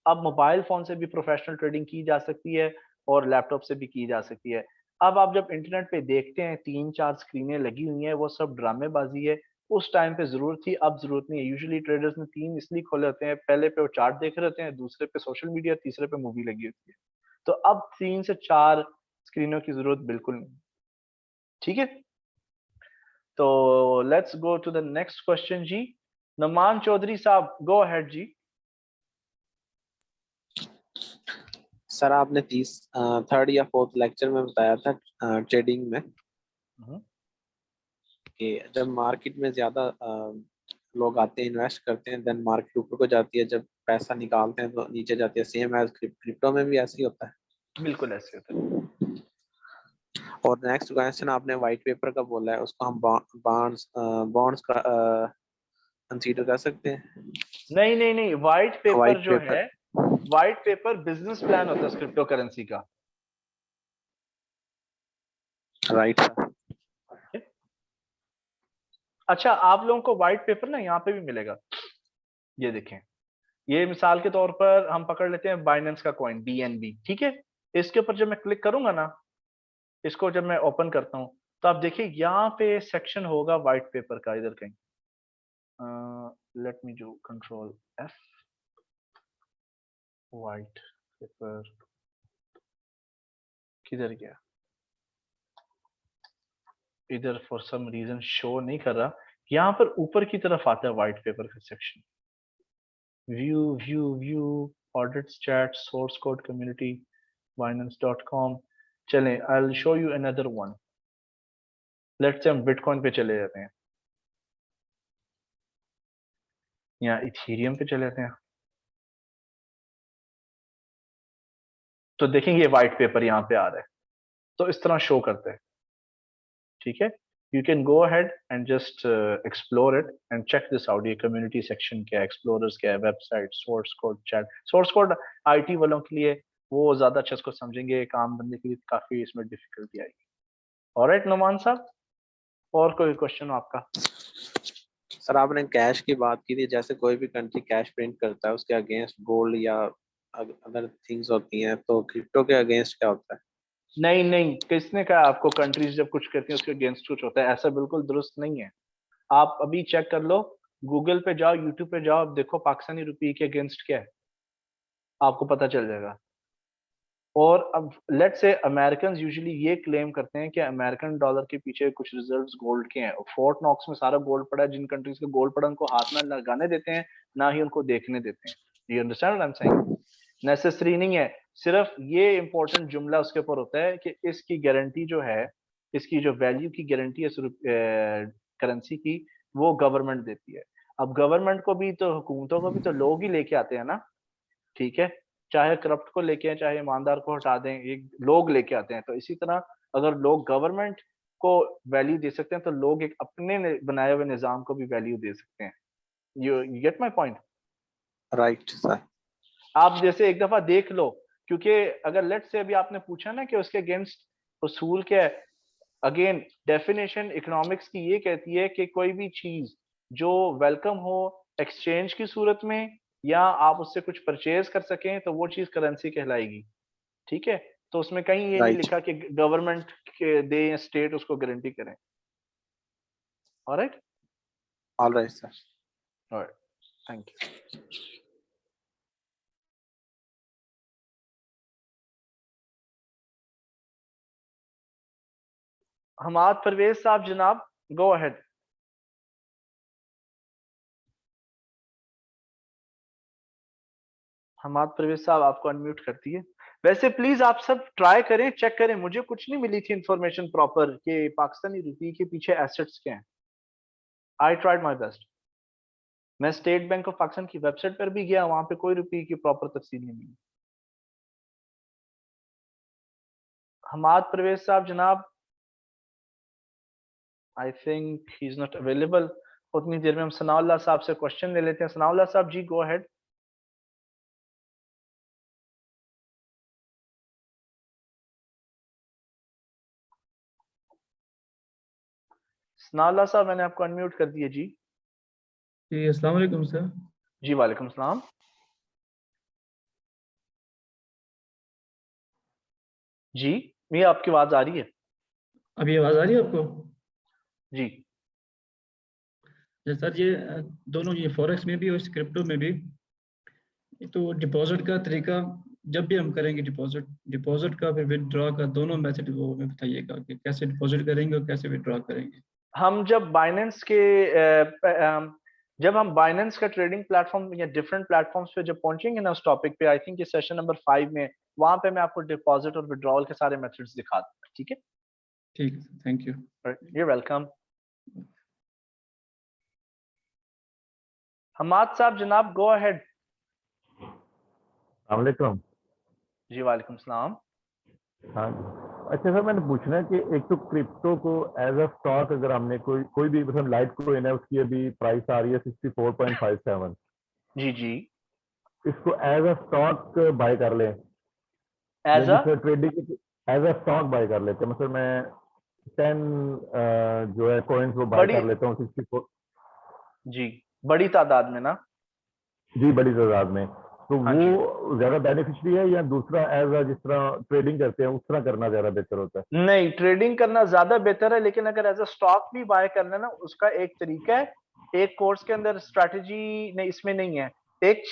अब मोबाइल फोन से भी प्रोफेशनल ट्रेडिंग की जा सकती है, और लैपटॉप से भी की जा सकती है। अब आप जब इंटरनेट पे देखते हैं 3-4 स्क्रीनें लगी हुई हैं, वो सब ड्रामेबाजी है। उस टाइम पे जरूरत थी, अब जरूरत नहीं है। यूजुअली ट्रेडर्स ने 3 इसलिए खोले होते हैं, पहले पे वो चार्ट देख रहे होते हैं, दूसरे पे सोशल मीडिया, तीसरे पे मूवी लगी होती है। तो अब 3 से 4 स्क्रीनों की जरूरत बिल्कुल नहीं, ठीक है। तो let's go to the next question ji. Naman Chaudhary साहब, गो अहेड जी। सर आपने 3rd या 4th लेक्चर में बताया था ट्रेडिंग में हम्म, कि जब मार्केट में ज्यादा लोग आते हैं, इन्वेस्ट करते हैं, देन मार्केट ऊपर को जाती है, जब पैसा निकालते हैं तो नीचे जाती है। सेम एज क्रिप्टो में भी ऐसे ही होता बिल्कुल ऐसे होता है। है। और नेक्स्ट क्वेश्चन आपने व्हाइट पेपर का बोला है, उसको हम बॉन्ड्स बॉन्ड्स का कंसीडर कर सकते हैं। नहीं नहीं नहीं, व्हाइट पेपर व्हाइट जो पेपर। है, व्हाइट पेपर बिजनेस प्लान होता है क्रिप्टो करेंसी का। Right sir. अच्छा, आप लोगों को व्हाइट पेपर ना यहाँ पे भी मिलेगा, ये देखें। ये मिसाल के तौर पर हम पकड़ लेते हैं बाइनेंस का कॉइन BNB, ठीक है। इसके ऊपर जब मैं क्लिक करूंगा ना, इसको जब मैं ओपन करता हूं, तो आप देखिए यहाँ पे सेक्शन होगा व्हाइट पेपर का, इधर कहीं। Let me do Ctrl+F, white paper किधर गया, इधर फॉर सम रीजन शो नहीं कर रहा। यहाँ पर ऊपर की तरफ आता है व्हाइट पेपर का section. View view view, audits, chat, source code, community, binance.com। चलें, आई will show you another one. Let's say हम बिटकॉइन पे चले जाते हैं, या इथेरियम पे चले जाते हैं। तो देखेंगे व्हाइट पेपर यहाँ पे आ रहा है, तो इस तरह शो करता है, ठीक है। You can go ahead and just explore it and check this out. ये कम्युनिटी सेक्शन क्या है, एक्सप्लोरर्स क्या है, website, source code, chat. Source code IT वालों के लिए, वो ज्यादा अच्छे इसको समझेंगे, एक आम बंदे के लिए काफी इसमें डिफिकल्टी आएगी। ऑलराइट नुमान साहब, और कोई क्वेश्चन हो आपका। सर आपने कैश की बात की थी, जैसे कोई भी कंट्री कैश प्रिंट करता है उसके अगेंस्ट गोल्ड या अदर थिंग्स होती हैं, तो क्रिप्टो के अगेंस्ट क्या होता है? नहीं नहीं, किसने कहा आपको कंट्रीज जब कुछ करती हैं उसके अगेंस्ट कुछ होता है? ऐसा बिल्कुल दुरुस्त नहीं है। आप अभी चेक कर लो, गूगल पे जाओ, यूट्यूब पे जाओ, देखो पाकिस्तानी रुपये के अगेंस्ट क्या है, आपको पता चल जाएगा। और अब लेट्स से अमेरिकन यूजुअली ये क्लेम करते हैं कि अमेरिकन डॉलर के पीछे कुछ रिजर्व्स गोल्ड के हैं, और फोर्ट नॉक्स में सारा गोल्ड पड़ा है। जिन कंट्रीज का गोल्ड पड़ा उनको हाथ ना लगाने देते हैं, ना ही उनको देखने देते हैं। You understand what I am saying. Necessary नहीं है, सिर्फ ये इंपॉर्टेंट जुमला उसके ऊपर होता है कि इसकी गारंटी जो है, इसकी जो वैल्यू की गारंटी है करेंसी की, वो गवर्नमेंट देती है। अब गवर्नमेंट को भी तो, हुकूमतों को भी तो लोग ही लेके आते हैं ना, ठीक है। चाहे करप्ट को लेके आए, चाहे ईमानदार को हटा दें, एक लोग लेके आते हैं। तो इसी तरह अगर लोग गवर्नमेंट को वैल्यू दे सकते हैं, तो लोग एक अपने बनाए हुए निजाम को भी वैल्यू दे सकते हैं। You get my point. Right sir. आप जैसे एक दफा देख लो, क्योंकि अगर लेट्स से अभी आपने पूछा ना कि उसके अगेंस्ट उसूल क्या है, अगेन डेफिनेशन इकोनॉमिक्स की ये कहती है कि कोई भी चीज जो वेलकम हो एक्सचेंज की सूरत में, या आप उससे कुछ परचेज कर सकें तो वो चीज करेंसी कहलाएगी। ठीक है, तो उसमें कहीं ये नहीं राइट। लिखा कि गवर्नमेंट के दे या स्टेट उसको गारंटी करें। Alright, alright sir. Alright, thank you. Hamad Parvez साहब जनाब, गो अहेड। हमाद परवेज साहब आपको अनम्यूट करती है। वैसे प्लीज आप सब ट्राई करें, चेक करें, मुझे कुछ नहीं मिली थी इंफॉर्मेशन प्रॉपर कि पाकिस्तानी रुपये के पीछे एसेट्स क्या हैं। I tried my best. मैं स्टेट बैंक ऑफ पाकिस्तान की वेबसाइट पर भी गया, वहां पे कोई रुपये की प्रॉपर तफसील नहीं मिली। हमाद परवेज साहब जनाब, I think he is not available. उतनी देर में हम सनाउल्लाह साहब से क्वेश्चन ले लेते हैं। सनाउल्लाह साहब जी, गो अहेड। सनाउल्लाह साहब, मैंने आपको अनम्यूट कर दिया जी। जी अस्सलाम वालेकुम सर। जी वालेकुम सलाम। जी, ये आपकी आवाज आ रही है? अभी आवाज़ आ रही है आपको? जी सर ये दोनों, ये फॉरेक्स में भी और क्रिप्टो में भी, तो डिपॉजिट का तरीका जब भी हम करेंगे, डिपॉजिट का फिर विदड्रॉ का, दोनों मेथड वो हमें बताइएगा कि कैसे डिपॉजिट करेंगे और कैसे विदड्रॉ करेंगे। हम जब बाइनेंस के जब हम बाइनेंस का ट्रेडिंग प्लेटफॉर्म या डिफरेंट प्लेटफॉर्म्स पे जब पहुंचेंगे ना उस टॉपिक पे, आई थिंक ये सेशन नंबर 5 में, वहां पे मैं आपको डिपॉजिट और विड्रॉल के सारे मेथड्स दिखा दूंगा। ठीक है, ठीक है sir, thank you. You welcome. Hamad साहब जनाब, गो अहेड। वालेकुम। जी वालेकुम सलाम। हाँ जी। अच्छा सर, मैंने पूछना है कि एक तो क्रिप्टो को एज अ स्टॉक अगर हमने कोई भी मतलब लाइट कोइन है, उसकी अभी प्राइस आ रही है 64.57, जी जी, इसको एज अ स्टॉक बाय कर लें या एज अ, जिसमें trading as a stock buy कर लेते हैं, मतलब मैं 10 जो है कॉइन्स वो बाय बड़ी, कर लेता हूँ 64। जी बड़ी तादाद में ना? जी, बड़ी तादाद में, तो हाँ जी, वो ज्यादा बेनिफिशियरी है या दूसरा एज अ जिस तरह ट्रेडिंग करते हैं उस तरह करना ज्यादा बेहतर होता है? नहीं, ट्रेडिंग करना ज्यादा बेहतर है, लेकिन अगर एज अ स्टॉक भी बाय करना है ना, उसका एक तरीका है। एक कोर्स के अंदर स्ट्रैटेजी नहीं, इसमें नहीं है। एक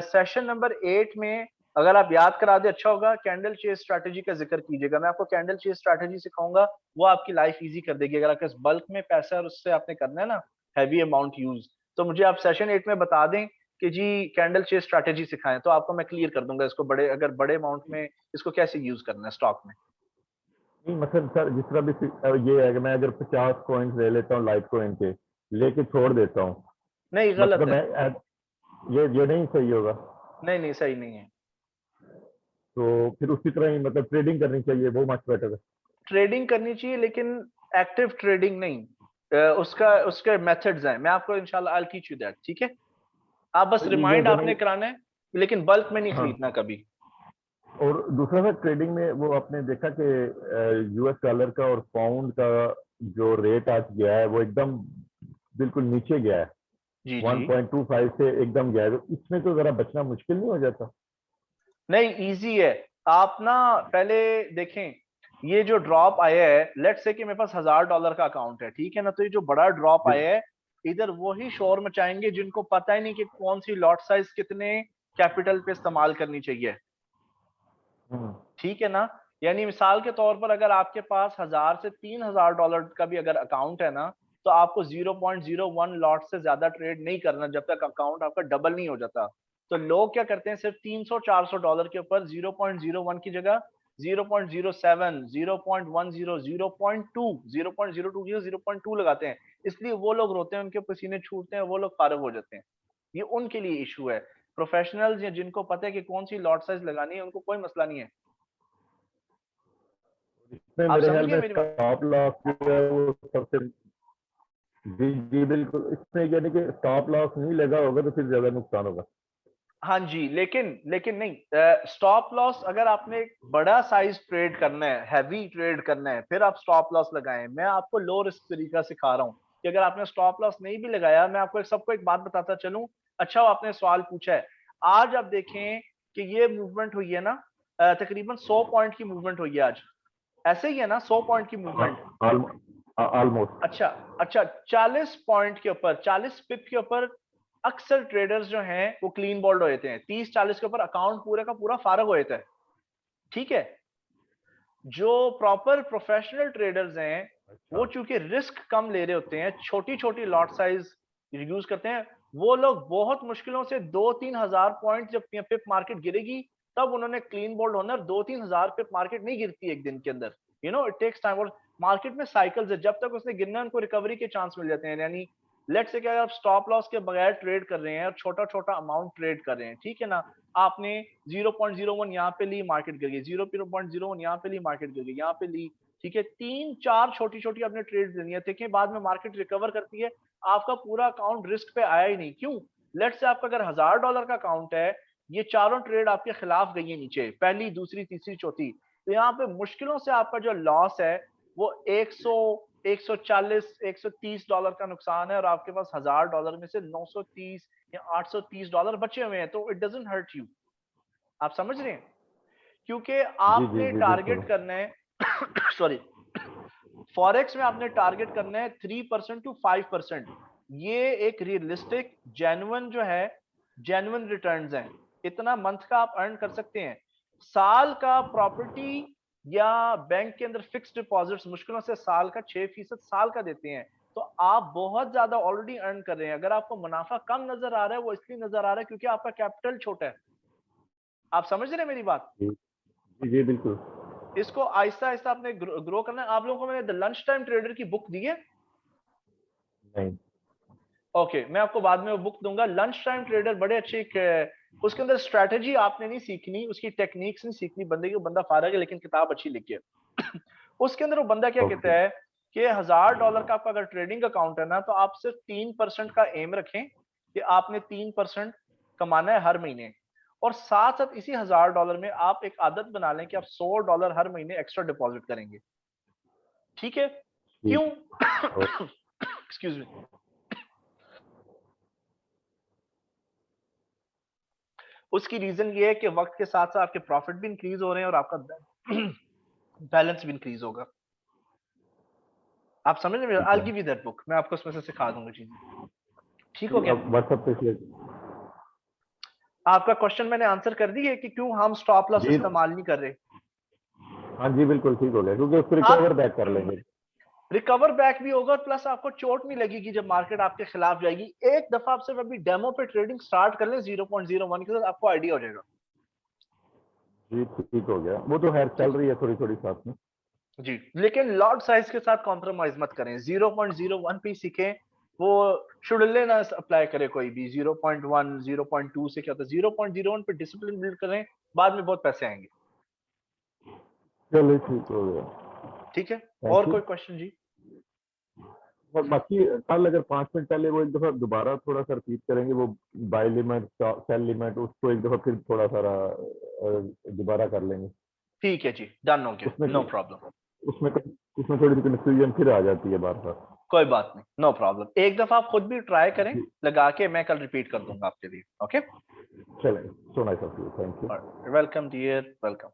सेशन नंबर 8 में अगर आप याद करा दे अच्छा होगा, कैंडल चेज स्ट्रैटेजी का जिक्र कीजिएगा। मैं आपको कैंडल चेज स्ट्रैटेजी सिखाऊंगा, वो आपकी लाइफ इजी कर देगी। अगर आपके बल्क में पैसा है और उससे आपने करना है ना हैवी अमाउंट यूज, तो मुझे आप सेशन 8 में बता दें कि जी कैंडल चेज स्ट्रैटेजी सिखाएं, तो आपको मैं क्लियर कर दूंगा इसको, बड़े अगर बड़े अमाउंट में इसको कैसे यूज करना है स्टॉक में। नहीं मतलब सर, जिस तरह भी ये है कि मैं अगर 50 कॉइन्स ले लेता हूँ लाइट कॉइन के, लेके छोड़ देता हूँ, नहीं, गलत मतलब है। मैं ये नहीं सही होगा? नहीं नहीं, सही नहीं है। तो फिर उसी तरह ही मतलब ट्रेडिंग करनी चाहिए, वो मच बेटर है। ट्रेडिंग करनी चाहिए, लेकिन एक्टिव ट्रेडिंग नहीं। उसका उसके मेथड्स हैं, मैं आपको इंशाल्लाह I will teach you that. ठीक है, आप बस तो ये रिमाइंड अगर आपने मैं, कराना है, लेकिन बल्क में नहीं हाँ, खरीदना कभी। और दूसरा सर ट्रेडिंग में वो आपने देखा कि यूएस डॉलर का और पाउंड का जो रेट आज गया है वो एकदम बिल्कुल नीचे गया है, जी जी, 1.25 से एकदम गया है, तो इसमें तो जरा बचना मुश्किल नहीं हो जाता? नहीं इजी है। आप ना पहले देखें, ये जो ड्रॉप आया है, लेट्स से कि मेरे पास $1000 का अकाउंट है, ठीक है ना, तो ये जो बड़ा ड्रॉप जी। आया है, इधर वही शोर मचाएंगे जिनको पता ही नहीं कि कौन सी लॉट साइज कितने कैपिटल पे इस्तेमाल करनी चाहिए। हम्म। ठीक है ना, यानी मिसाल के तौर पर अगर आपके पास 1000 से $3000 का भी अगर अकाउंट है ना, तो आपको 0.01 लॉट से ज्यादा ट्रेड नहीं करना जब तक अकाउंट आपका डबल नहीं हो जाता। तो लोग क्या करते हैं, सिर्फ $300-400 के ऊपर 0.01 की जगह 0.07, 0.10, 0.2, 0.02 की 0.2 लगाते हैं। इसलिए वो लोग रोते हैं, उनके पसीने छूटते हैं, वो लोग फारग हो जाते हैं। ये उनके लिए इशू है। प्रोफेशनल्स या जिनको पता है कि कौन सी लॉट साइज लगानी है, उनको कोई मसला नहीं है। इसमें आप मेरे समझ ख्याल गए में मेरी बात? स्टॉप लॉस जो है वो सबसे, जी जी बिल्कुल, इसमें यानी कि स्टॉप लॉस नहीं लगा होगा तो फिर ज्यादा नुकसान होगा। हाँ जी, लेकिन लेकिन नहीं, स्टॉप लॉस अगर आपने एक बड़ा साइज ट्रेड करना है, हैवी ट्रेड करना है, फिर आप स्टॉप लॉस लगाएं। मैं आपको लो रिस्क तरीका सिखा रहा हूँ कि अगर आपने स्टॉप लॉस नहीं भी लगाया, मैं आपको सबको एक बात बताता चलूं अच्छा आपने सवाल पूछा है। आज आप देखें कि ये मूवमेंट हुई है ना, तकरीबन 100 पॉइंट की मूवमेंट हुई है आज, ऐसे ही है ना 100 पॉइंट की मूवमेंट। ऑलमोस्ट। अच्छा अच्छा, 40 पॉइंट के ऊपर, 40 पिप के ऊपर अक्सर ट्रेडर्स जो हैं वो क्लीन बोल्ड हो जाते हैं। 30-40 के ऊपर अकाउंट पूरे का पूरा फारग हो जाता है। ठीक है, जो प्रॉपर प्रोफेशनल ट्रेडर्स हैं वो चूंकि रिस्क कम ले रहे होते हैं, छोटी छोटी लॉट साइज यूज करते हैं, वो लोग बहुत मुश्किलों से 2-3 हजार पॉइंट, जब पिप मार्केट गिरेगी तब उन्होंने क्लीन बोल्ड होना। 2-3 हजार पिप मार्केट नहीं गिरती एक दिन के अंदर, you know it takes time. और मार्केट में साइकिल्स है, जब तक उसने गिरना उनको रिकवरी के चांस मिल जाते हैं। यानी लेट्स से क्या आप स्टॉप लॉस के बगैर ट्रेड कर रहे हैं और छोटा छोटा अमाउंट ट्रेड कर रहे हैं, ठीक है ना, आपने 0.01 यहाँ पे ली, मार्केट गिर गई, 0.01 यहाँ पे ली, मार्केट गिर गई, यहाँ पे ली, ठीक है, 3-4 छोटी छोटी आपने ट्रेड लेनी है, देखें बाद में मार्केट रिकवर करती है, आपका पूरा अकाउंट रिस्क पे आया ही नहीं। क्यों? लेट्स से आपका अगर $1000 का अकाउंट है, ये चारों ट्रेड आपके खिलाफ गई है नीचे, पहली, दूसरी, तीसरी, चौथी, तो यहाँ पे मुश्किलों से आपका जो लॉस है वो 100, 140, $130 का नुकसान है, और आपके पास $1000 में से 930 या $830 बचे हुए हैं, तो इट डजंट हर्ट यू। आप समझ रहे हैं? क्योंकि जी आपने जी टारगेट बिल्कुल। करना है सॉरी, फॉरेक्स में आपने टारगेट करना है 3% to 5%। ये एक रियलिस्टिक जेन्युइन जो है, जेन्युइन रिटर्न्स हैं, इतना मंथ का आप अर्न कर सकते हैं। साल का प्रॉपर्टी या बैंक के अंदर फिक्स्ड डिपॉजिट्स मुश्किलों से साल का 6% साल का देते हैं, तो आप बहुत ज्यादा ऑलरेडी अर्न कर रहे हैं। अगर आपको मुनाफा कम नजर आ रहा है, वो इसलिए नजर आ रहा है क्योंकि आपका कैपिटल छोटा है। आप समझ रहे हैं मेरी बात? जी जी बिल्कुल। इसको आहिस्ता आहिस्ता आपने ग्रो करना है। आप लोगों को मैंने द लंच टाइम ट्रेडर की बुक दी है? नहीं। ओके, मैं आपको बाद में वो बुक दूंगा। लंच टाइम ट्रेडर बड़े अच्छे उसके अंदर स्ट्रेटेजी आपने नहीं सीखनी, उसकी टेक्निक्स नहीं सीखनी, बंदे की बंदा फारग है लेकिन किताब अच्छी लिखी है उसके अंदर वो बंदा क्या कहता ओके। है कि $1000 का आपका अगर ट्रेडिंग अकाउंट है ना, तो आप सिर्फ 3% का एम रखें कि आपने 3% कमाना है हर महीने, और साथ साथ इसी $1000 में आप एक आदत बना लें कि आप $100 हर महीने एक्स्ट्रा डिपॉजिट करेंगे। ठीक है? क्यों? ठीक। Excuse me. उसकी रीजन ये है कि वक्त के साथ साथ आपके प्रॉफिट भी इंक्रीज हो रहे हैं और आपका बैलेंस भी इंक्रीज होगा। आप समझ रहे हैं? ठीक आई है। गिव यू दैट बुक, मैं आपको उसमें से सिखा दूंगा चीजें। ठीक हो गया? अब व्हाट्सएप पे शेयर। आपका क्वेश्चन मैंने आंसर कर दी है कि क्यों हम स्टॉप लॉस जी इस्तेमाल नहीं कर रहे। हाँ जी बिल्कुल ठीक हो गया, क्योंकि उसको आप रिकवर बैक कर लेंगे। रिकवर बैक भी होगा, प्लस आपको चोट नहीं लगेगी जब मार्केट आपके खिलाफ जाएगी। एक दफा आप सिर्फ अभी डेमो पे ट्रेडिंग स्टार्ट कर लें 0.01 के साथ, आपको आइडिया हो जाएगा। जी ठीक हो गया, वो तो खैर चल रही है थोड़ी थोड़ी साथ में। जी, लेकिन लॉट साइज के साथ कॉम्प्रोमाइज मत करें। 0.01 पे सीखें, वो शुडले ना अप्लाई करे कोई भी। 0.1 0.2 से क्या होता है, 0.01 पे डिसिप्लिन बिल्ड करें, बाद में बहुत पैसे आएंगे। चलिए ठीक हो गया। ठीक है, और थैंक यू। कोई क्वेश्चन जी? और बाकी कल अगर 5 मिनट पहले वो एक दफा दोबारा थोड़ा सा रिपीट करेंगे, वो बाय लिमिट सेल लिमिट, उसको एक दफा फिर थोड़ा सारा दोबारा कर लेंगे। ठीक है जी, डन हो गया, उसमें नो प्रॉब्लम। उसमें उसमें थोड़ी सी कंफ्यूजन फिर आ जाती है बार बार। कोई बात नहीं, नो प्रॉब्लम। एक दफा आप खुद भी ट्राई करें लगा के, मैं कल रिपीट कर दूंगा आपके लिए। ओके, चलें, so nice of you, thank you. Welcome dear, welcome.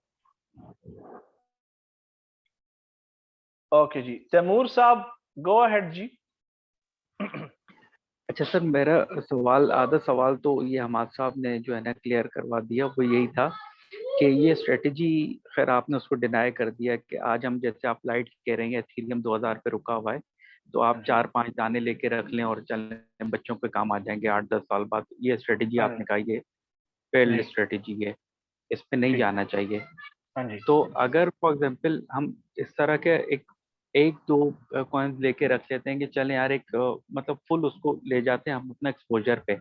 Okay ji, Taimur साहब गो अहेड जी। अच्छा सर, मेरा सवाल, आधा सवाल तो ये हमाद साहब ने जो है ना क्लियर करवा दिया। वो यही था कि ये स्ट्रेटजी, खैर आपने उसको डिनाई कर दिया कि आज हम, जैसे आप लाइट कह रहे हैं, एथीरियम 2000 पे रुका हुआ है, तो आप 4-5 दाने लेके रख लें और चलें, बच्चों पे काम आ जाएंगे 8-10 साल बाद। ये स्ट्रेटजी हाँ आपने जी, कहा ये फेल्ड जी, स्ट्रेटजी है, इस पे नहीं ठीक, जाना चाहिए। हाँ जी, तो अगर फॉर एग्जांपल हम इस तरह के एक दो कॉइन्स लेके रख लेते हैं कि चलें यार, एक मतलब फुल उसको ले जाते हैं हम अपना एक्सपोजर पे,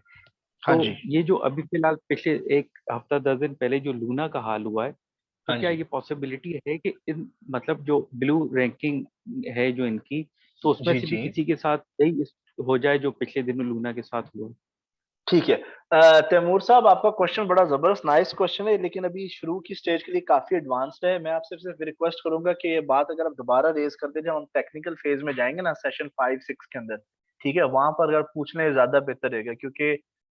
हाँ तो जी, ये जो अभी फिलहाल पिछले एक हफ्ता 10 दिन पहले जो लूना का हाल हुआ है, तो हाँ क्या जी, ये पॉसिबिलिटी है कि इन मतलब जो ब्लू रैंकिंग है जो इनकी, तो उसमें जी, से भी जी, किसी के साथ यही हो जाए जो पिछले दिनों लूना के साथ हुआ? ठीक है। तैमूर साहब, आपका क्वेश्चन बड़ा जबरदस्त नाइस क्वेश्चन है, लेकिन अभी शुरू की स्टेज के लिए काफी एडवांस्ड है। मैं आपसे सिर्फ रिक्वेस्ट करूंगा कि ये बात अगर आप दोबारा रेज कर दे, जब हम टेक्निकल फेज में जाएंगे ना, सेशन 5-6 के अंदर, ठीक है, वहां पर अगर पूछ लें ज्यादा बेहतर रहेगा, क्योंकि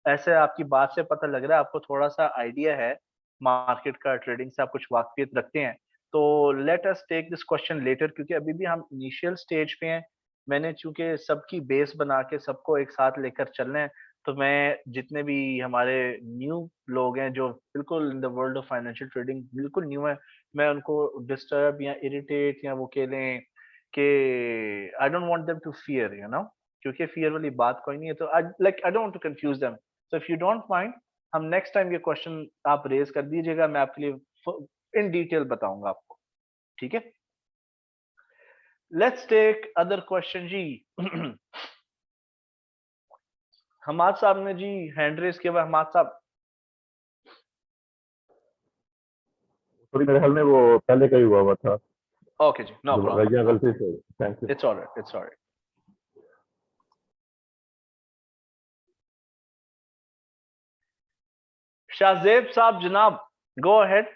ऐसे आपकी बात से पता लग रहा है आपको थोड़ा सा आइडिया है मार्केट का, ट्रेडिंग से आप कुछ वाकफियत रखते हैं। तो let us take this question later, क्योंकि अभी भी हम इनिशियल स्टेज पे हैं। मैंने चूंकि सबकी बेस बना के सबको एक साथ लेकर चलना है, तो मैं जितने भी हमारे न्यू लोग हैं जो बिल्कुल in the world of financial trading बिल्कुल न्यू है, मैं उनको डिस्टर्ब या इरिटेट या वो कह लें कि I don't want them to fear, you know, क्योंकि फियर वाली बात कोई नहीं है। तो I I don't want to confuse them. So if you don't mind, हम नेक्स्ट टाइम ये क्वेश्चन आप रेज कर दीजिएगा, मैं आपके लिए इन डिटेल बताऊंगा आपको, ठीक है? लेट्स टेक अदर क्वेश्चन जी। हमाद साहब ने जी हैंड रेज किया हुआ। हमाद साहब, सॉरी मेरे ख्याल में वो पहले का ही हुआ था। ओके जी, नो दोबारा प्रॉब्लम, गलती से, thank you. It's alright, it's alright. Shahzeb साहब जनाब, गो अहेड।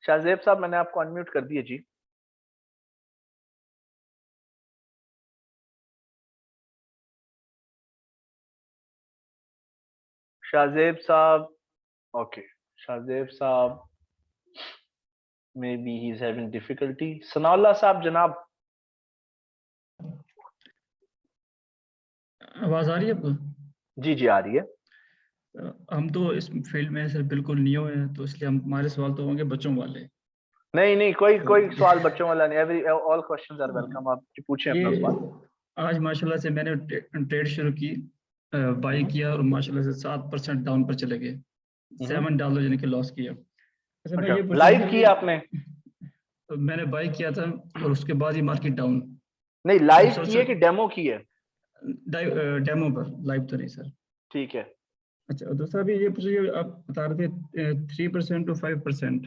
शाहजेब साहब, मैंने आपको अनम्यूट कर दिया जी। शाहजेब साहब, ओके, शाहजेब साहब may be he is having difficulty. Sanaullah साहब जनाब, आवाज आ रही है आपको? जी जी आ रही है। हम तो इस फील्ड में सर बिल्कुल न्यू हैं, तो इसलिए हमारे सवाल तो होंगे बच्चों वाले। नहीं नहीं, कोई तो कोई सवाल बच्चों वाला नहीं, every all questions are welcome, आप पूछें ये अपना सवाल। आज माशाल्लाह से मैंने ट्रेड शुरू की, बाई किया और माशाल्लाह से 7% डाउन पर चले गए, $7 यानी कि लॉस किया। अच्छा, मैं अच्छा, ये पूछना लाइव था किया कि आपने? मैंने बाई किया था और उसके बाद ही मार्केट डाउन। नहीं, तो लाइव सर किए कि डेमो किए? डेमो पर, लाइव तो नहीं सर। ठीक है। अच्छा, दूसरा भी ये पूछिए, आप बता रहे थे 3% टू 5%,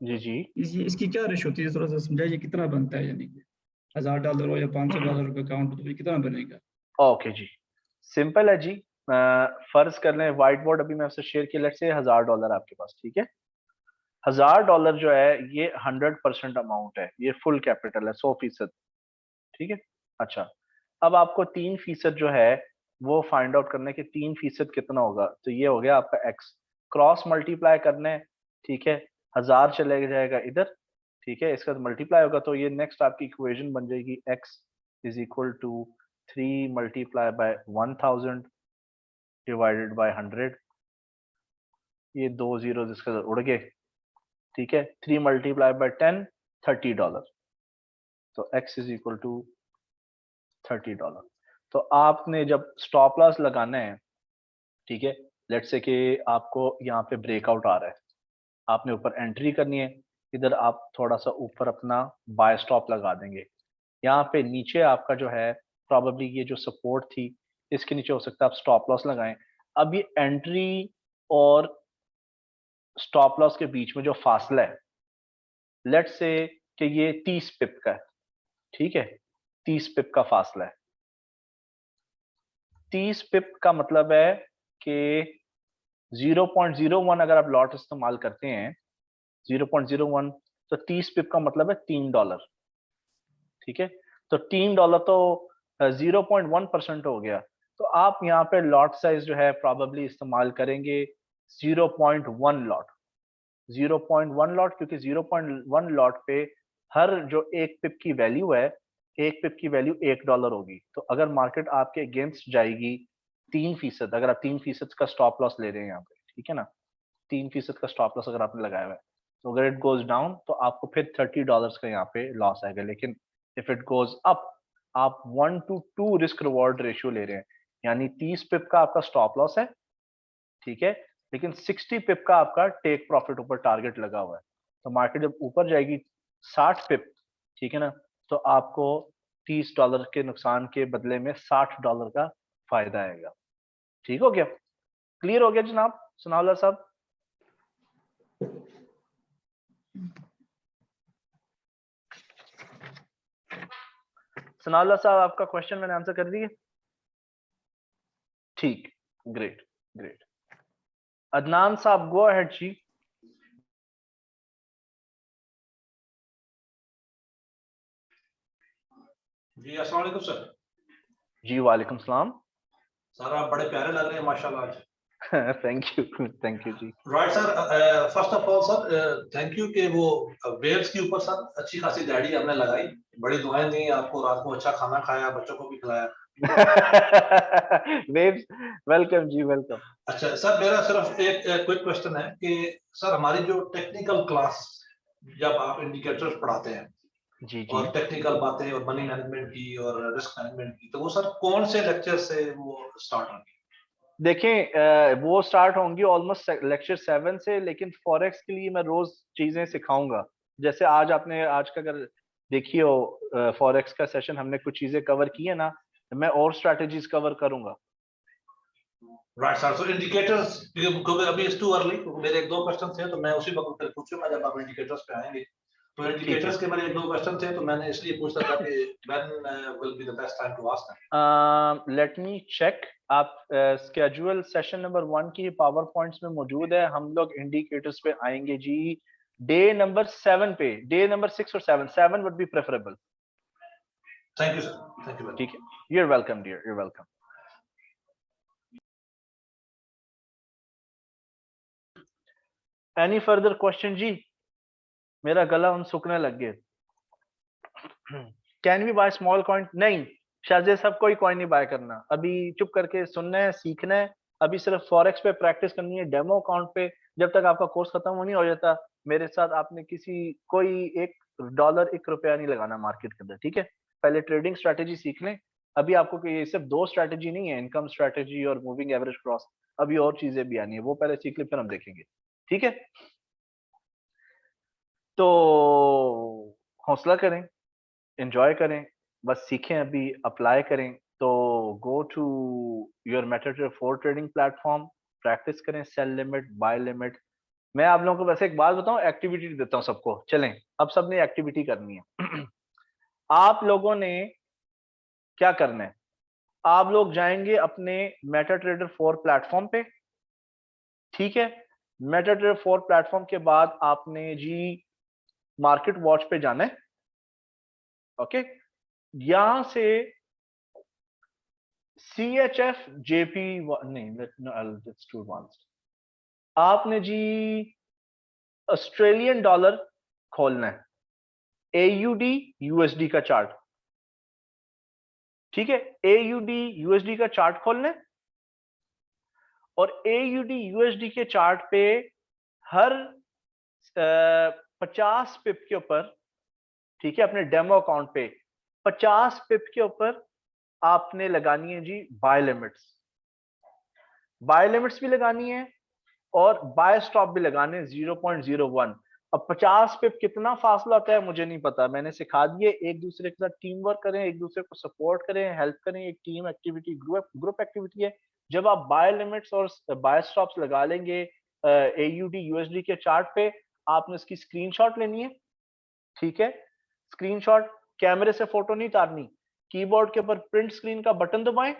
जी जी। इसकी क्या रेश होती है, थोड़ा सा समझाइए, कितना बनता है? यानी कि $1000 हो या $500 का अकाउंट, तो ये कितना बनेगा? ओके जी, सिंपल है जी। फर्ज कर लें व्हाइट बोर्ड अभी मैं आपसे शेयर किया, लेट्स से $1000 आपके पास, ठीक है? $1000 जो है ये 100% अमाउंट है, ये फुल कैपिटल है, 100%, ठीक है? अच्छा, अब आपको 3% जो है वो फाइंड आउट करना है कि 3% कितना होगा। तो ये हो गया आपका एक्स, क्रॉस मल्टीप्लाई करना है, ठीक है? 1000 चले जाएगा इधर, ठीक है? इसका मल्टीप्लाई होगा, तो ये नेक्स्ट आपकी इक्वेशन बन जाएगी x is equal to 3 multiply by 1000 divided by 100। ये दो जीरो इसके उड़ गए, ठीक है? 3 मल्टीप्लाई बाय 10, $30। तो x इज इक्वल टू $30। तो आपने जब स्टॉप लॉस लगाना है, ठीक है, लेट्स से कि आपको यहाँ पे ब्रेकआउट आ रहा है, आपने ऊपर एंट्री करनी है, इधर आप थोड़ा सा ऊपर अपना बाय स्टॉप लगा देंगे। यहाँ पे नीचे आपका जो है प्रॉबेबली ये जो सपोर्ट थी इसके नीचे हो सकता है आप स्टॉप लॉस लगाएं। अब ये एंट्री और स्टॉप लॉस के बीच में जो फासला है, लेट्स से कि ये 30 पिप का है, ठीक है? 30 पिप का फासला है। 30 पिप का मतलब है कि 0.01 अगर आप लॉट इस्तेमाल करते हैं, 0.01, तो 30 पिप का मतलब है $3, ठीक है? तो $3 तो 0.1% हो गया। तो आप यहाँ पे लॉट साइज जो है प्रॉबेबली इस्तेमाल करेंगे 0.1 लॉट, 0.1 लॉट, क्योंकि 0.1 लॉट पे हर जो एक पिप की वैल्यू है, एक पिप की वैल्यू $1 होगी। तो अगर मार्केट आपके अगेंस्ट जाएगी 3%, अगर आप 3% का स्टॉप लॉस ले रहे हैं यहाँ पे, ठीक है ना, 3% का स्टॉप लॉस अगर आपने लगाया हुआ है, तो अगर इट गोज डाउन तो आपको फिर $30 का यहाँ पे लॉस आएगा। लेकिन इफ इट गोज अप, आप 1:2 रिस्क रिवॉर्ड रेशियो ले रहे हैं, यानी 30 पिप का आपका स्टॉप लॉस है, ठीक है, लेकिन 60 पिप का आपका टेक प्रॉफिट ऊपर टारगेट लगा हुआ है। तो मार्केट जब ऊपर जाएगी 60 पिप, ठीक है ना, तो आपको $30 के नुकसान के बदले में $60 का फायदा आएगा। ठीक हो गया? क्लियर हो गया जनाब सनाउल्लाह साहब? सनाउल्लाह साहब, आपका क्वेश्चन मैंने आंसर कर दिया? ठीक, ग्रेट ग्रेट। अदनान साहब, गो अहेड जी। जी अस्सलाम वालेकुम सर। जी वालेकुम सलाम। सर आप बड़े प्यारे लग रहे हैं माशाल्लाह आज। थैंक यू जी। Right sir, first of all sir thank you कि वो वेव्स के ऊपर सर अच्छी खासी दाढ़ी आपने लगाई, बड़ी दुआएं दी आपको, रात को अच्छा खाना खाया, बच्चों को भी खिलाया। वेव्स, वेलकम जी, वेलकम। अच्छा सर, मेरा सिर्फ एक क्विक क्वेश्चन है कि सर हमारी जो टेक्निकल क्लास जब आप इंडिकेटर्स पढ़ाते हैं जी जी। और टेक्निकल बातें और मनी मैनेजमेंट की और रिस्क मैनेजमेंट की, तो वो सर कौन से लेक्चर से वो स्टार्ट होंगी? देखें वो स्टार्ट होंगी ऑलमोस्ट लेक्चर 7 से, लेकिन फॉरेक्स के लिए मैं रोज चीजें सिखाऊंगा। जैसे आज आपने आज का अगर देखी हो फॉरेक्स का सेशन, हमने कुछ चीजें कवर की है ना, मैं और स्ट्रैटेजीज कवर करूंगा। राइट सर, सो इंडिकेटर्स क्योंकि अभी इट्स टू अर्ली, मेरे एक दो क्वेश्चन थे तो मैं उसी वक्त फिर पूछूंगा जब आप इंडिकेटर्स पे आएंगे। तो इंडिकेटर्स के मेरे एक दो क्वेश्चन थे तो मैंने इसलिए पूछा था कि when will be the best time to ask them. Let me check. आप स्केड्यूल सेशन नंबर 1 की पावर पॉइंट्स में मौजूद है। हम लोग इंडिकेटर्स पे आएंगे जी डे नंबर 7 पे, डे नंबर 6 और 7 would be preferable. Thank you sir, thank you. ठीक है, you are welcome dear, you are welcome. Any further question ji? मेरा गला उन सूखने लग गए। Can we buy small coin? नहीं शाहजेद साहब, कोई कॉइन नहीं बाय करना। अभी चुप करके सुनना है, सीखना है। अभी सिर्फ फॉरेक्स पे प्रैक्टिस करनी है, डेमो अकाउंट पे। जब तक आपका कोर्स खत्म नहीं हो जाता, मेरे साथ आपने कोई $1 $1 नहीं लगाना मार्केट के अंदर, ठीक है? पहले ट्रेडिंग स्ट्रेटेजी सीख लें। अभी आपको ये सिर्फ 2 स्ट्रेटेजी नहीं है, इनकम स्ट्रेटेजी और मूविंग एवरेज क्रॉस। अभी और चीजें भी आनी है, वो पहले सीख ले, फिर हम देखेंगे, ठीक है? तो हौसला करें, एंजॉय करें, बस सीखें, अभी अप्लाई करें। तो go to your MetaTrader 4 trading platform, practice करें सेल लिमिट, बाय लिमिट। मैं आप लोगों को वैसे एक बात बताऊं, एक्टिविटी देता हूं सबको। चलें, अब सबने एक्टिविटी करनी है। आप लोगों ने क्या करना है? आप लोग जाएंगे अपने मेटाट्रेडर 4 प्लेटफॉर्म पे, ठीक है? मेटाट्रेडर 4 प्लेटफॉर्म के बाद आपने जी मार्केट वॉच पे जाना है, ओके? यहां से CHF JP नहीं, that's too advanced। आपने जी ऑस्ट्रेलियन डॉलर खोलना है, AUD USD का चार्ट, ठीक है? AUD USD का चार्ट खोलना है और AUD USD के चार्ट पे हर 50 पिप के ऊपर, ठीक है, अपने डेमो अकाउंट पे 50 पिप के ऊपर आपने लगानी है जी बाय लिमिट्स। बाय लिमिट्स भी लगानी है और बाय स्टॉप भी लगाने 0.01। अब 50 पे कितना फासला होता है मुझे नहीं पता, मैंने सिखा दिए। एक दूसरे के साथ टीम वर्क करें, एक दूसरे को सपोर्ट करें, हेल्प करें। एक टीम एक्टिविटी, ग्रुप एक्टिविटी है। जब आप बाय लिमिट्स और बाय स्टॉप्स लगा लेंगे AUD USD के चार्ट पे, आपने इसकी स्क्रीनशॉट लेनी है, ठीक है? स्क्रीनशॉट, कैमरे से फोटो नहीं उतारनी, कीबोर्ड के ऊपर प्रिंट स्क्रीन का बटन दबाएं,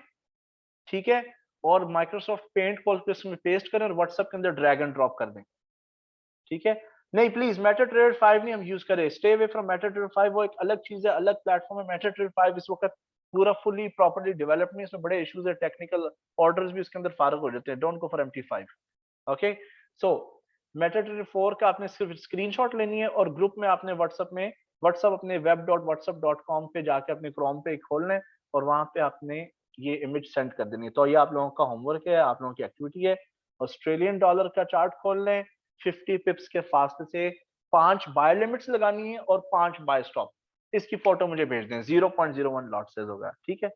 ठीक है? और माइक्रोसॉफ्ट पेंट खोल के उसमें पेस्ट करें और व्हाट्सएप के अंदर ड्रैग एंड ड्रॉप कर दें, ठीक है? नहीं प्लीज मेटाट्रेडर 5 नहीं हम यूज करें, स्टे अवे फ्रॉम मेटाट्रेडर 5। वो एक अलग चीज है, अलग प्लेटफॉर्म है। मेटाट्रेडर 5 इस वक्त पूरा फुली प्रॉपर्ली डेवलप्ड नहीं, इसमें बड़े इश्यूज है, टेक्निकल ऑर्डर्स भी उसके अंदर फारग हो जाते हैं। Don't go for MT5, okay? So MetaTrader 4 का आपने सिर्फ स्क्रीनशॉट लेनी है और ग्रुप में आपने व्हाट्सएप अपने web.whatsapp.com पे जाके अपने क्रोम पे खोलना है और वहां पे आपने ये इमेज सेंड कर देनी है। तो ये आप लोगों का होमवर्क है, आप लोगों की एक्टिविटी है। ऑस्ट्रेलियन डॉलर का चार्ट खोल लें, 50 पिप्स के फासले से 5 बाय लिमिट्स लगानी है और 5 बाय स्टॉप। इसकी फोटो मुझे भेज दें, 0.01 लॉट साइज होगा, ठीक है?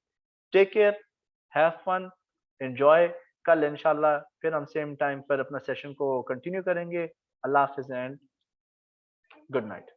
Take care, have fun, enjoy. कल इंशाल्लाह फिर हम सेम टाइम पर अपना सेशन को कंटिन्यू करेंगे। अल्लाह हाफिज एंड गुड नाइट।